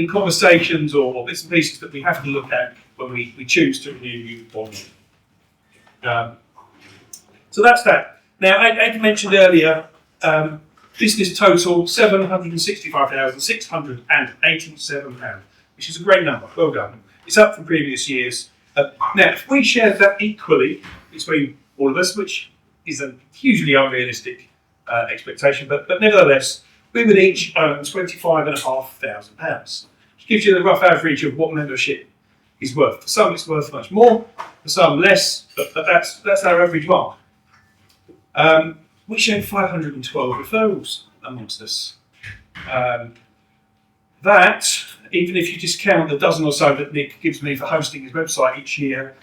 conversations or bits and pieces that we have to look at when we choose to renew you or not. So that's that. Now, as mentioned earlier, business total £765,687, which is a great number. Well done. It's up from previous years. Now, if we share that equally between all of us, which is a hugely unrealistic expectation, but nevertheless, we would each own £25,500, which gives you the rough average of what membership is worth. For some, it's worth much more, for some less, but that's our average mark. We shared 512 referrals amongst us. That, even if you discount the dozen or so that Nick gives me for hosting his website each year,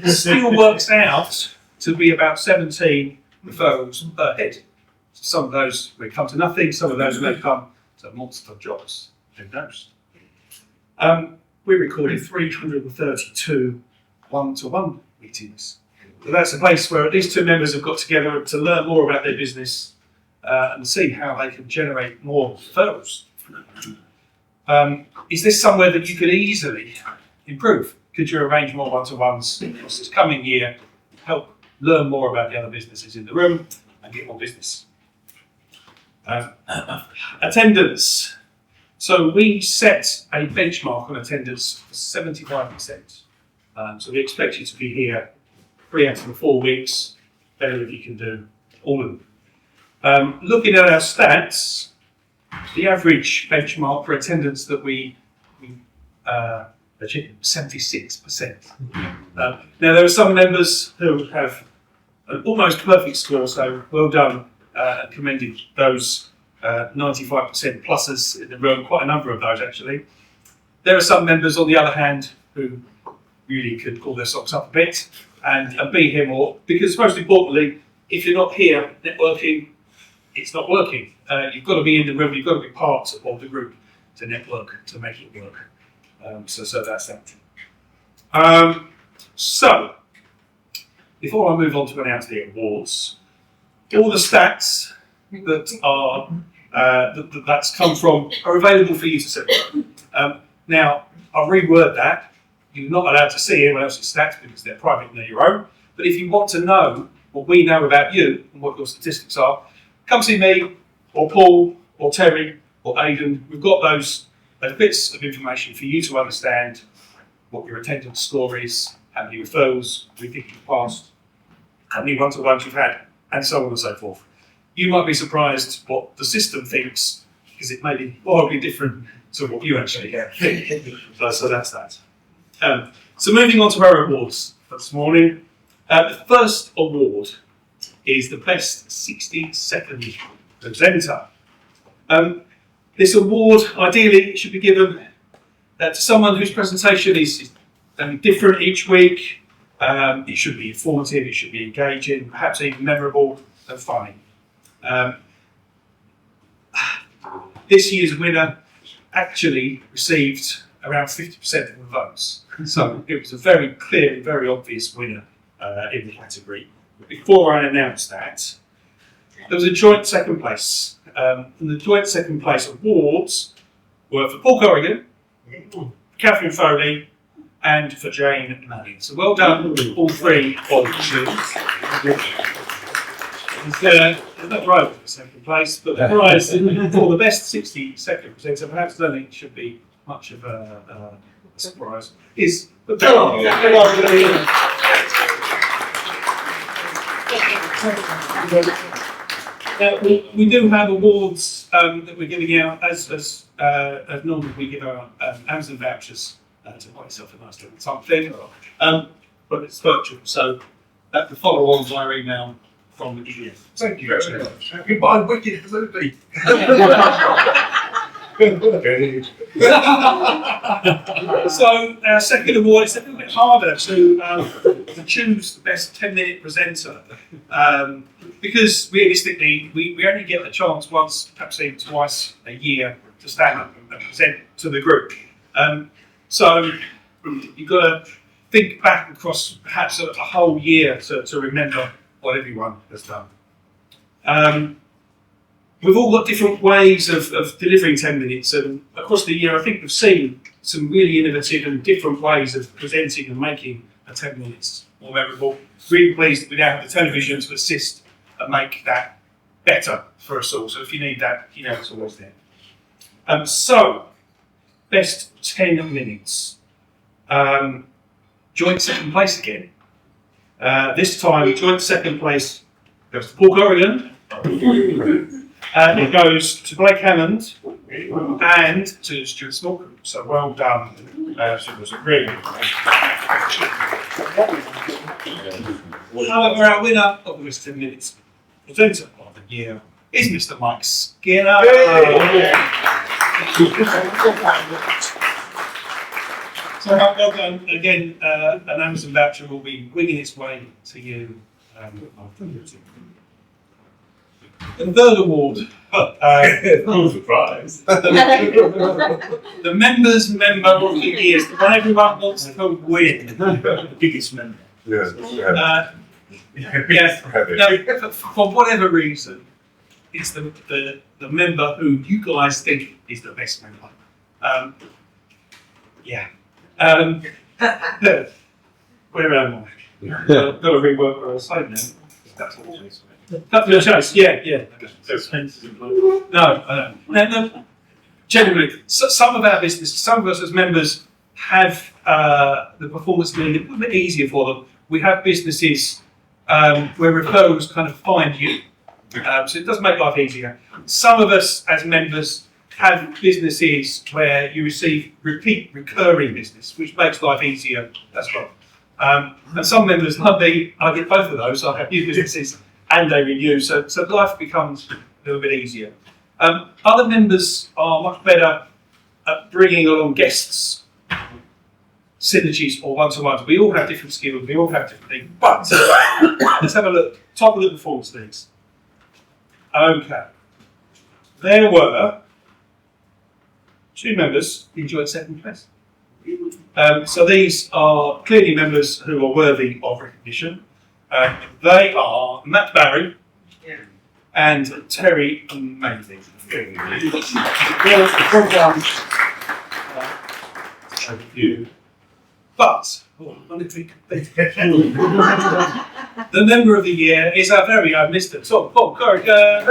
still works out to be about 17 referrals per head. Some of those may come to nothing, some of those may come to monster jobs. Who knows? We recorded 332 one-to-one meetings. So that's a place where at least two members have got together to learn more about their business and see how they can generate more referrals. Is this somewhere that you could easily improve? Could you arrange more one-to-ones this coming year, help learn more about the other businesses in the room and get more business? Attendance. So we set a benchmark on attendance for 75%. So we expect you to be here 3 out of the 4 weeks. Better if you can do all of them. Looking at our stats, the average benchmark for attendance that we achieved 76%. Now there are some members who have an almost perfect score, so well done and commended those 95% pluses in the room, quite a number of those actually. There are some members on the other hand who really could pull their socks up a bit and be here more, because most importantly, if you're not here networking, it's not working. You've got to be in the room, you've got to be part of the group to network, to make it work. So that's that. So, before I move on to announce the awards, all the stats that are that's come from are available for you to see. Now, I'll reword that. You're not allowed to see anyone else's stats because they're private and they're your own. But if you want to know what we know about you and what your statistics are, come see me, or Paul, or Terry, or Aidan. We've got those bits of information for you to understand what your attendance score is, how many referrals we think you've passed, how many one-to-ones you've had, and so on and so forth. You might be surprised what the system thinks, because it may be wildly different to what you actually get. So that's that. So moving on to our awards this morning. The first award is the best 60-second presenter. This award ideally should be given to someone whose presentation is different each week. It should be informative, it should be engaging, perhaps even memorable and funny. This year's winner actually received around 50% of the votes. So it was a very clear and very obvious winner in the category. But before I announced that, there was a joint second place. And the joint second place awards were for Paul Corrigan, Catherine Foley, and for Jane Manning. So well done, all three of you. There's no prize for second place, but the prize for the best 60-second presenter, perhaps I don't think it should be much of a surprise, is the we do have awards that we're giving out as normally. We give our Amazon vouchers to buy yourself a nice little something, but it's virtual, so that will follow on via email from the EDF.
Thank you very much. Goodbye, wicked movie.
So our second award is a little bit harder to choose the best 10-minute presenter because realistically we only get the chance once, perhaps even twice a year to stand up and present to the group. So you've got to think back across perhaps a whole year to remember what everyone has done. We've all got different ways of delivering 10 minutes, and across the year I think we've seen some really innovative and different ways of presenting and making a 10 minutes more memorable. Really pleased that we now have the television to assist and make that better for us all. So if you need that, you know it's always there. So, best 10 minutes. Joint second place again. This time, joint second place goes to Paul Corrigan. It goes to Blake Hammond and to Stuart Smallcombe. So well done. It was a really However, our winner of the best 10 minutes presenter of the year is Mr. Mike Skinner. So well done. Again, an Amazon voucher will be winging its way to you afterwards. The third award.
Surprise.
The members' member of the year is the one everyone wants to win. The biggest member.
Yes.
Yes. No, for whatever reason, it's the member who you guys think is the best member. Where am I? Got to rework what I was saying now. Couple of choice, yeah. No, I don't. No. Generally, some of our business, some of us as members have the performance being a little bit easier for them. We have businesses where referrals kind of find you, so it does make life easier. Some of us as members have businesses where you receive recurring business, which makes life easier as well. And some members, like me, I get both of those. I have new businesses and they renew, so life becomes a little bit easier. Other members are much better at bringing along guests, synergies or one-to-ones. We all have different skills, we all have different things, but let's have a look. Top of the performance things. Okay. There were 2 members who enjoyed second place. So these are clearly members who are worthy of recognition. They are Matt Barry and Terry Amazing. Thank you. But the member of the year is our very own Mr. Tom Paul Corrigan.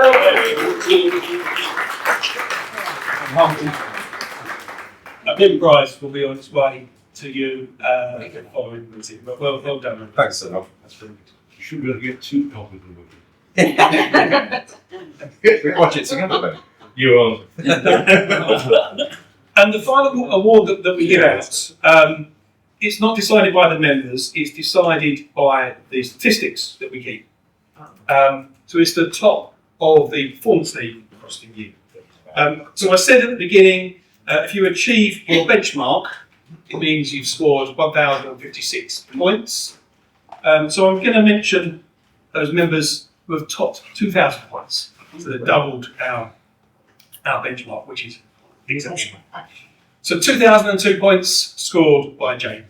A big prize will be on its way to you following the meeting. But well done.
Thanks, sir.
That's very good. You should be able to get 2 copies of the movie.
We watch it together then.
You are.
And the final award that we give out it's not decided by the members, it's decided by the statistics that we keep. So it's the top of the performance league across the year. So I said at the beginning, if you achieve your benchmark, it means you've scored 1,056 points. So I'm going to mention those members who have topped 2,000 points. So they've doubled our benchmark, which is exceptional. So 2,002 points scored by Jane.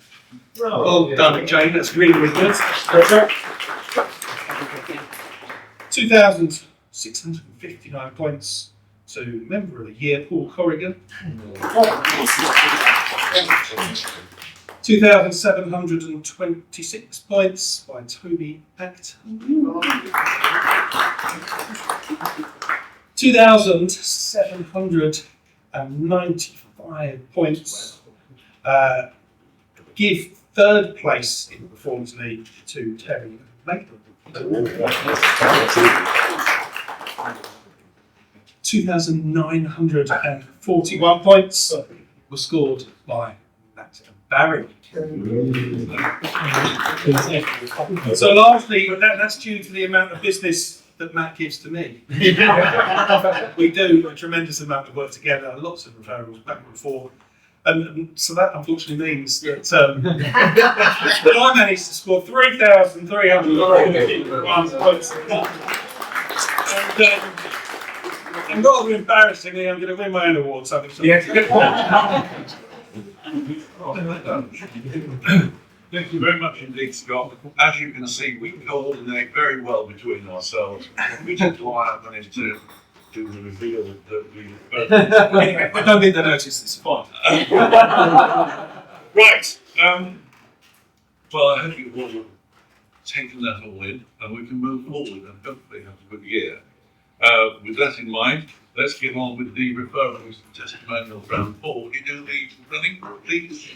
Well done, Jane. That's really, really good. 2,659 points to Member of the Year, Paul Corrigan. 2,726 points by Toby Acton. 2,795 points give third place in the Performance League to Terry Maitland. 2,941 points were scored by Matt Barry. So largely that's due to the amount of business that Matt gives to me. We do a tremendous amount of work together, lots of referrals back and forth. And so that unfortunately means that I managed to score 3,341 points. And rather embarrassingly, I'm going to win my own award. So
Thank you very much indeed, Scott. As you can see, we coordinate very well between ourselves, which is why I managed to do the reveal that we.
Anyway, I don't think they noticed. It's fine.
Right. Well, I hope you've all taken that all in, and we can move forward and hopefully have a good year. With that in mind, let's get on with the referrals and testimonials round. Paul, would you do the running, please?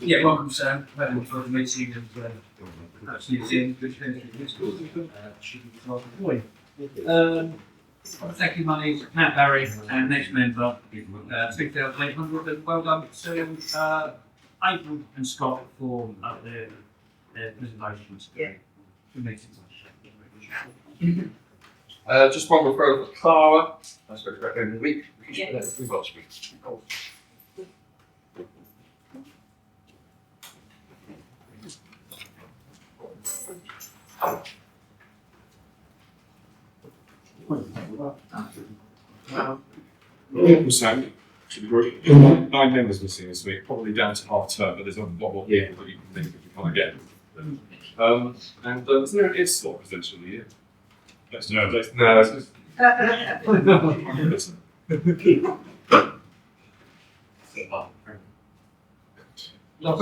Yeah, welcome, Sam. Welcome for the meeting of absolutely good thank you, money, Matt Barry, and next member, 6,800, and well done to April and Scott for their presentations. Yeah. Good meeting.
Just one referral for Clara. I spoke about every week.
Yes.
We've got to speak. Sam, to the group. 9 members missing this week, probably down to half term, but there's a lot more people that you can think if you can't get. And there's no is slot potentially here.
Not to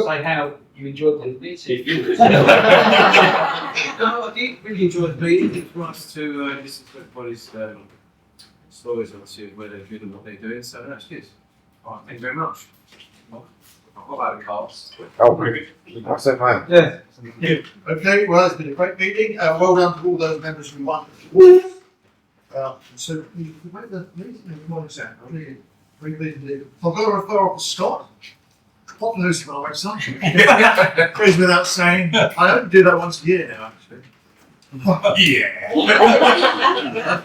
say how you enjoyed the meeting.
No, I did really enjoy the meeting. It's nice to listen to everybody's stories and see where they're good and what they're doing, so that's good. All right, thank you very much. What about the cars?
Oh, really? That's it, man.
Yeah. Okay, well, it's been a great meeting. Well done to all those members who won. So, we make the meeting morning sound. I've got a referral for Scott. Pop posting on our website. Goes without saying. I only do that once a year now, actually. Yeah.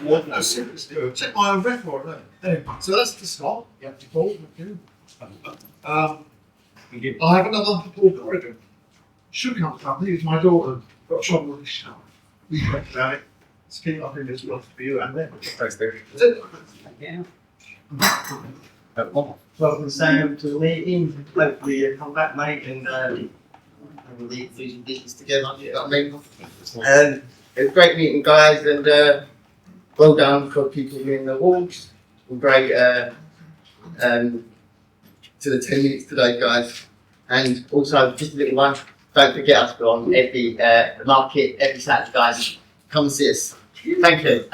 No, seriously. Check my own record. Anyway, so that's the Scott. You have to call. I have another one for Paul Corrigan. Should come to me. It's my daughter. Got trouble with this shower. We talked about it. Let's keep up in this one for you and them.
Thanks, Dave.
Yeah.
Welcome, Sam, to the meeting. Hopefully you'll come back, mate, and we'll do some business together. You know what I mean? And it was a great meeting, guys, and well done for people winning the awards. Great to the 10 minutes today, guys. And also, just a little one, don't forget us on every market, every Saturday, guys. Come and see us. Thank you.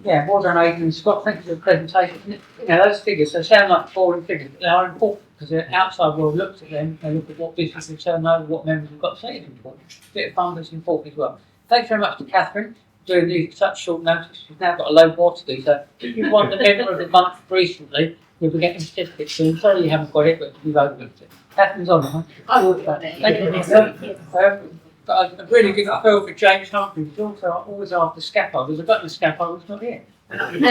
Yeah, well done, Aidan and Scott. Thank you for the presentation. You know, those figures, they sound like boring figures, but they are important because the outside world looks at them, they look at what businesses turn over, what members have got savings for. A bit of fun, but it's important as well. Thanks very much to Catherine. doing these such short notice. She's now got a load more to do. So if you want the member of the month recently, you'll be getting certificates soon. Sorry you haven't got it, but you've overlooked it. Happens on, huh?
I will got it.
Thank you. But a really good referral for James Humphries. He's also always after scaffolders. I've got the scaffolders not here. And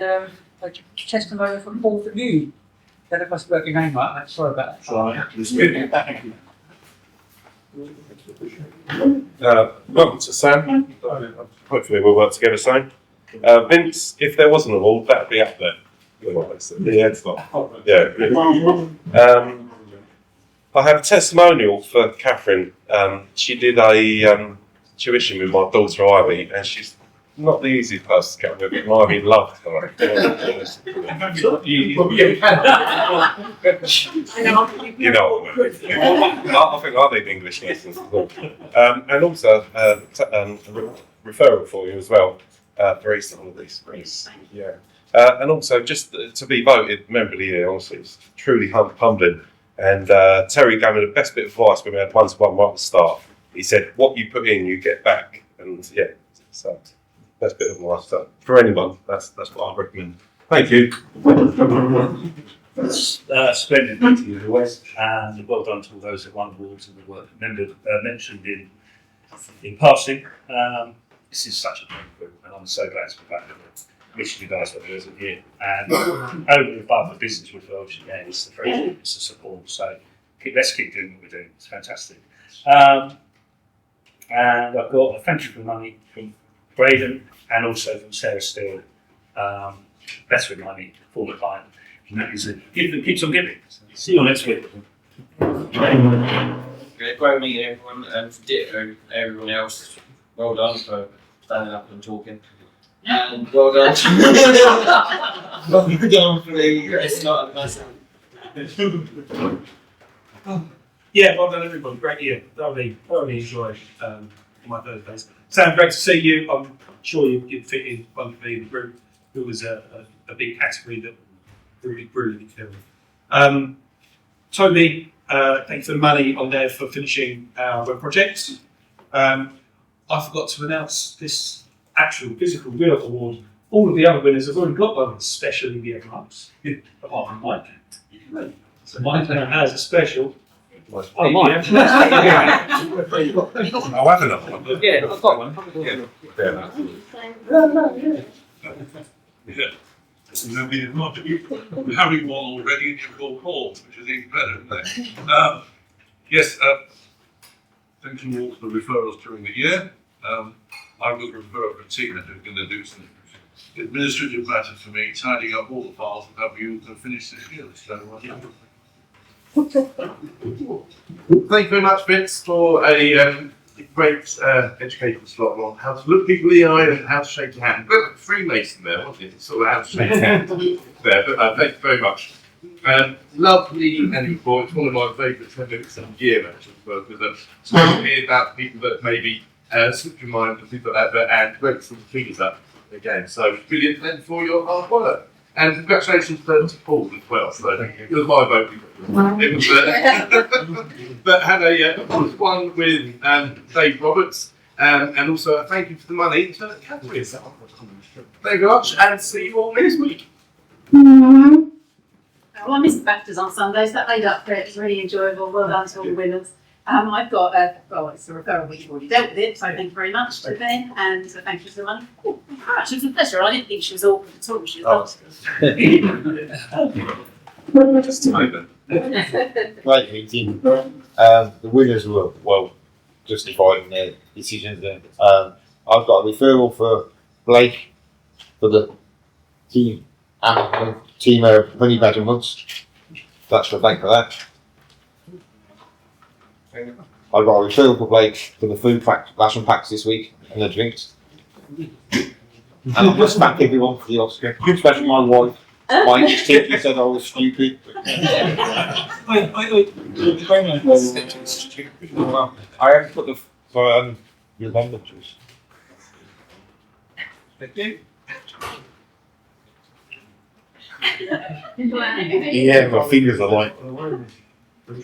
a testimony from Paul for you. Don't know if I spelled your name right. Sorry about that.
Welcome to Sam. Hopefully we'll work together soon. Vince, if there was an award, that'd be up there. Yeah, it's not. Yeah. I have a testimonial for Catherine. She did a tuition with my daughter Ivy, and she's not the easiest person to get with, but Ivy loved her. You know what I mean. I think I need English lessons as well. And also a referral for you as well for Easter holidays. Yeah. And also just to be voted member of the year, honestly, it's truly humbling. And Terry gave me the best bit of advice when we had one-to-one right at the start. He said, what you put in, you get back. And yeah, so best bit of advice. So for anyone, that's what I'd recommend. Thank you.
Splendid meeting you, West, and well done to all those that won awards and were mentioned in passing. This is such a great group, and I'm so glad to be back with missed you guys when I wasn't here. And over and above the business referrals, yeah, it's the friendship, it's the support. So let's keep doing what we're doing. It's fantastic. And I've got a thank you for the money from Braden and also from Sarah Steele. Best with money for the client. And that is it. Give them, keeps on giving. See you next week.
Great meeting everyone, and ditto everyone else. Well done for standing up and talking. And well done. Well done for the start of the lesson.
Yeah, well done everybody. Great year. Thoroughly enjoyed my Thursdays. Sam, great to see you. I'm sure you'd fit in wonderfully in the group. It was a big category that really brilliantly filled. Toby, thank you for the money on there for finishing our web project. I forgot to announce this actual physical winner award. All of the other winners have already got one, especially the marks, apart from Mike. So Mike has a special.
Oh, Mike.
I'll have another one.
Yeah, I've got one.
Yeah. We're having one already in your calls, which is even better, isn't it? Yes, thank you all for the referrals during the year. I've got a referral for Tina who's going to do some administrative matters for me, tidying up all the files and help you finish this year. So,
Thank you very much, Vince, for a great educational slot on how to look people in the eye and how to shake your hand. But Freemason there, wasn't it? It's sort of how to shake your hand there. But thank you very much. Lovely and important. It's one of my favourite 10 minutes of the year, actually, as well, because I'm hear about people that maybe slipped your mind and people like that, and great to figures up again. So brilliant then for your hard work. And congratulations to Paul as well. So it was my vote. It was, but had a one with Dave Roberts, and also a thank you for the money to Catherine. Thank you very much, and see you all next week.
Well, I missed the BAFTAs on Sundays. That made up for it. It was really enjoyable. Well done to all the winners. I've got it's a referral we've already dealt with it, so thank you very much to Ben, and thank you for the money. Oh, it was a pleasure. I didn't think she was awkward at all. She was
Just great meeting. The winners were well justified in their decisions. Then I've got a referral for Blake for the team honey badger months. That's for Blake for that. I've got a referral for Blake for the food ration packs this week and the drinks. And I'll just thank everyone for the Oscar, especially my wife. My English teacher said I was stupid. I haven't put the your languages. Thank you. Yeah, my fingers are like.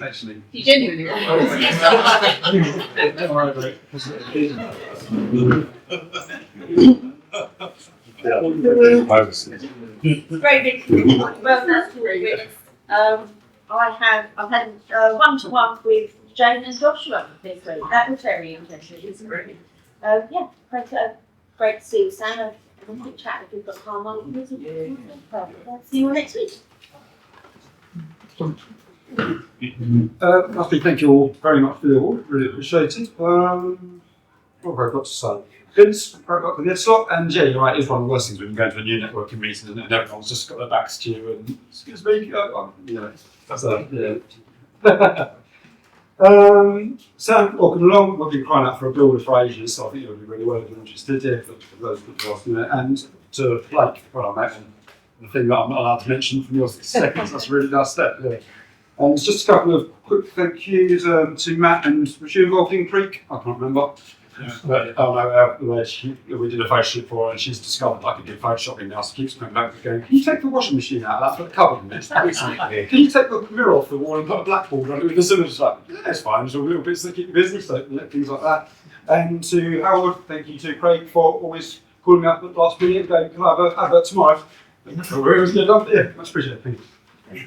Actually.
You genuinely
Great big well, that's great. I've had one-to-one with Jane and Joshua this week. That was very interesting. It's great. Yeah, great to see you, Sam. And a quick chat if you've got time on. See you all next week.
Lastly, thank you all very much for the award. Really appreciate it. What have I got to say? Vince, very much for the slot, and yeah, you're right. It's one of the worst things when you go to a new networking meeting and everyone's just got their backs to you and excuse me, you know, so yeah. Sam, welcome along. We've been crying out for a builder for ages, so I think you'll be really well interested here for those people asking it. And to Blake, well, I met him. The thing that I'm not allowed to mention from your 6 seconds, that's a really nice step. Yeah. And just a couple of quick thank yous to Matt, and was you involved in Creek? I can't remember. Yeah. But we did a Photoshop for her and she's discovered I could do Photoshopping now, so she keeps coming back and going, can you take the washing machine out of that, put the cupboard in it? Can you take the mirror off the wall and put a blackboard on it with the cylinders? Like, yeah, it's fine, there's all little bits that keep you busy, so things like that. And to Howard, thank you to Craig for always calling me up at the last minute and going, can I have an advert tomorrow? Yeah, much appreciated, thank you.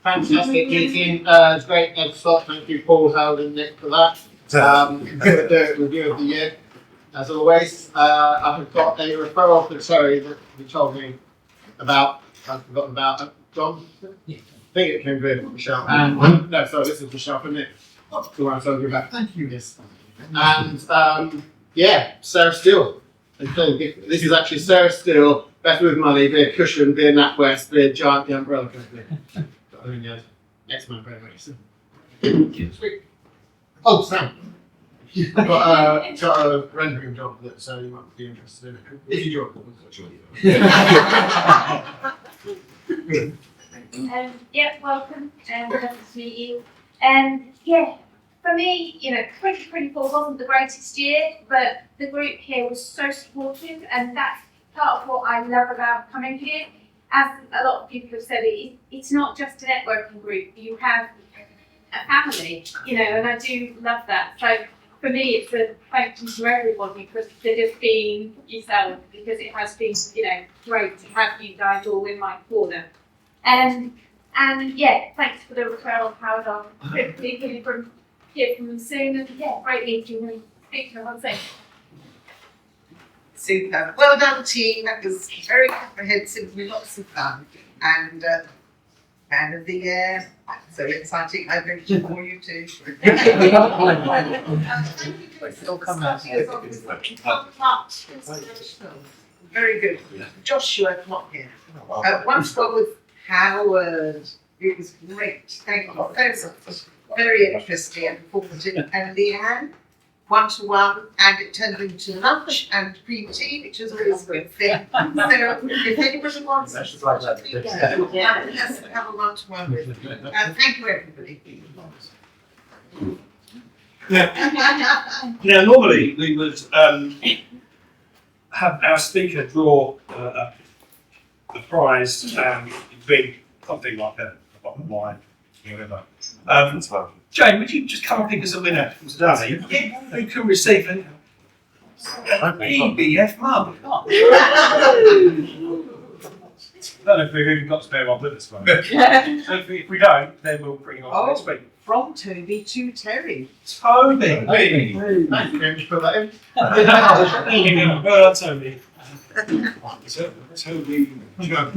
Fantastic meeting. It's great to have start. Thank you, Paul, Howard, and Nick for that. The review of the year, as always. I have got a referral for Terry that he told me about. I've forgotten about. John? I think it came from Michelle. No, sorry, this is Michelle from Nick. The one I told you about. Thank you, yes. And yeah, Sarah Steele. This is actually Sarah Steele, Better With Money, be a cushion, be a NatWest, be a Giant, the umbrella company. I mean, yeah, X-Man very much. Sweet. Oh, Sam. Got a rendering job that you might be interested in. If you join.
Yeah, welcome, and nice to meet you. And yeah, for me, 2024 wasn't the greatest year, but the group here was so supportive, and that's part of what I love about coming here. As a lot of people have said, it's not just a networking group. You have a family, and I do love that. So for me, it's a thank you to everybody for just being yourself, because it has been, great to have you guys all in my corner. And yeah, thanks for the referral, Howard. I'll hopefully hear from them soon. And yeah, great meeting and speak to them soon.
Super. Well done, team. That was very comprehensive and lots of fun. And man of the year. So exciting. I think for you too. Very good. Joshua, come up here. One spot with Howard. It was great. Thank you so much. Very interesting and informative. And Leanne, one-to-one, and it turned into lunch and cream tea, which is always a good thing. So if anybody wants to have a one-to-one with me. Thank you, everybody.
Now, normally we would have our speaker draw a prize, big something like a bottle of wine, whatever. Jane, would you just come and pick us a winner from today? Who can receive an EBF mug? I don't know if we've even got spare one with us, right? So if we don't, then we'll bring you on next week.
From Toby to Terry.
Toby!
Thank you, just put that in.
Well done, Toby.
Toby yeah,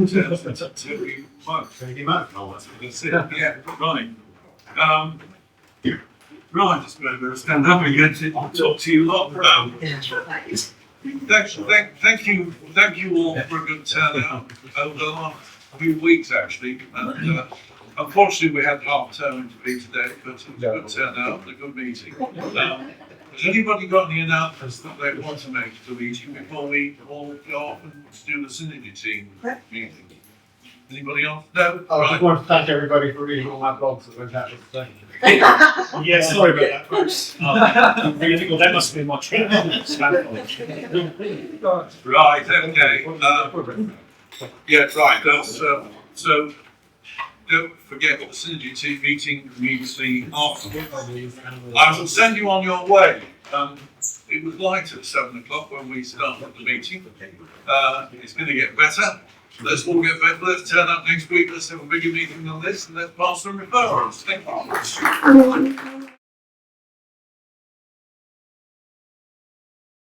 right. Right, I suppose we'll stand up again to talk to you lot. Thank you all for a good turnout over the last few weeks, actually. And, unfortunately, we had half term to be today, but it was a good turnout and a good meeting. Has anybody got any announcements that they want to make to the meeting before we all go off and do the synergy team meeting? Anybody else? No?
I just want to thank everybody for reading all my blogs that went out today.
Yeah, sorry about that, folks. Well, that must be my trip. Right, okay. Yeah, right. So
don't forget the synergy team meeting immediately afterwards. I will send you on your way. It was light at 7 o'clock when we started the meeting. It's going to get better. Let's all get better. Let's turn up next week. Let's have a bigger meeting than this, and let's pass some referrals. Thank you.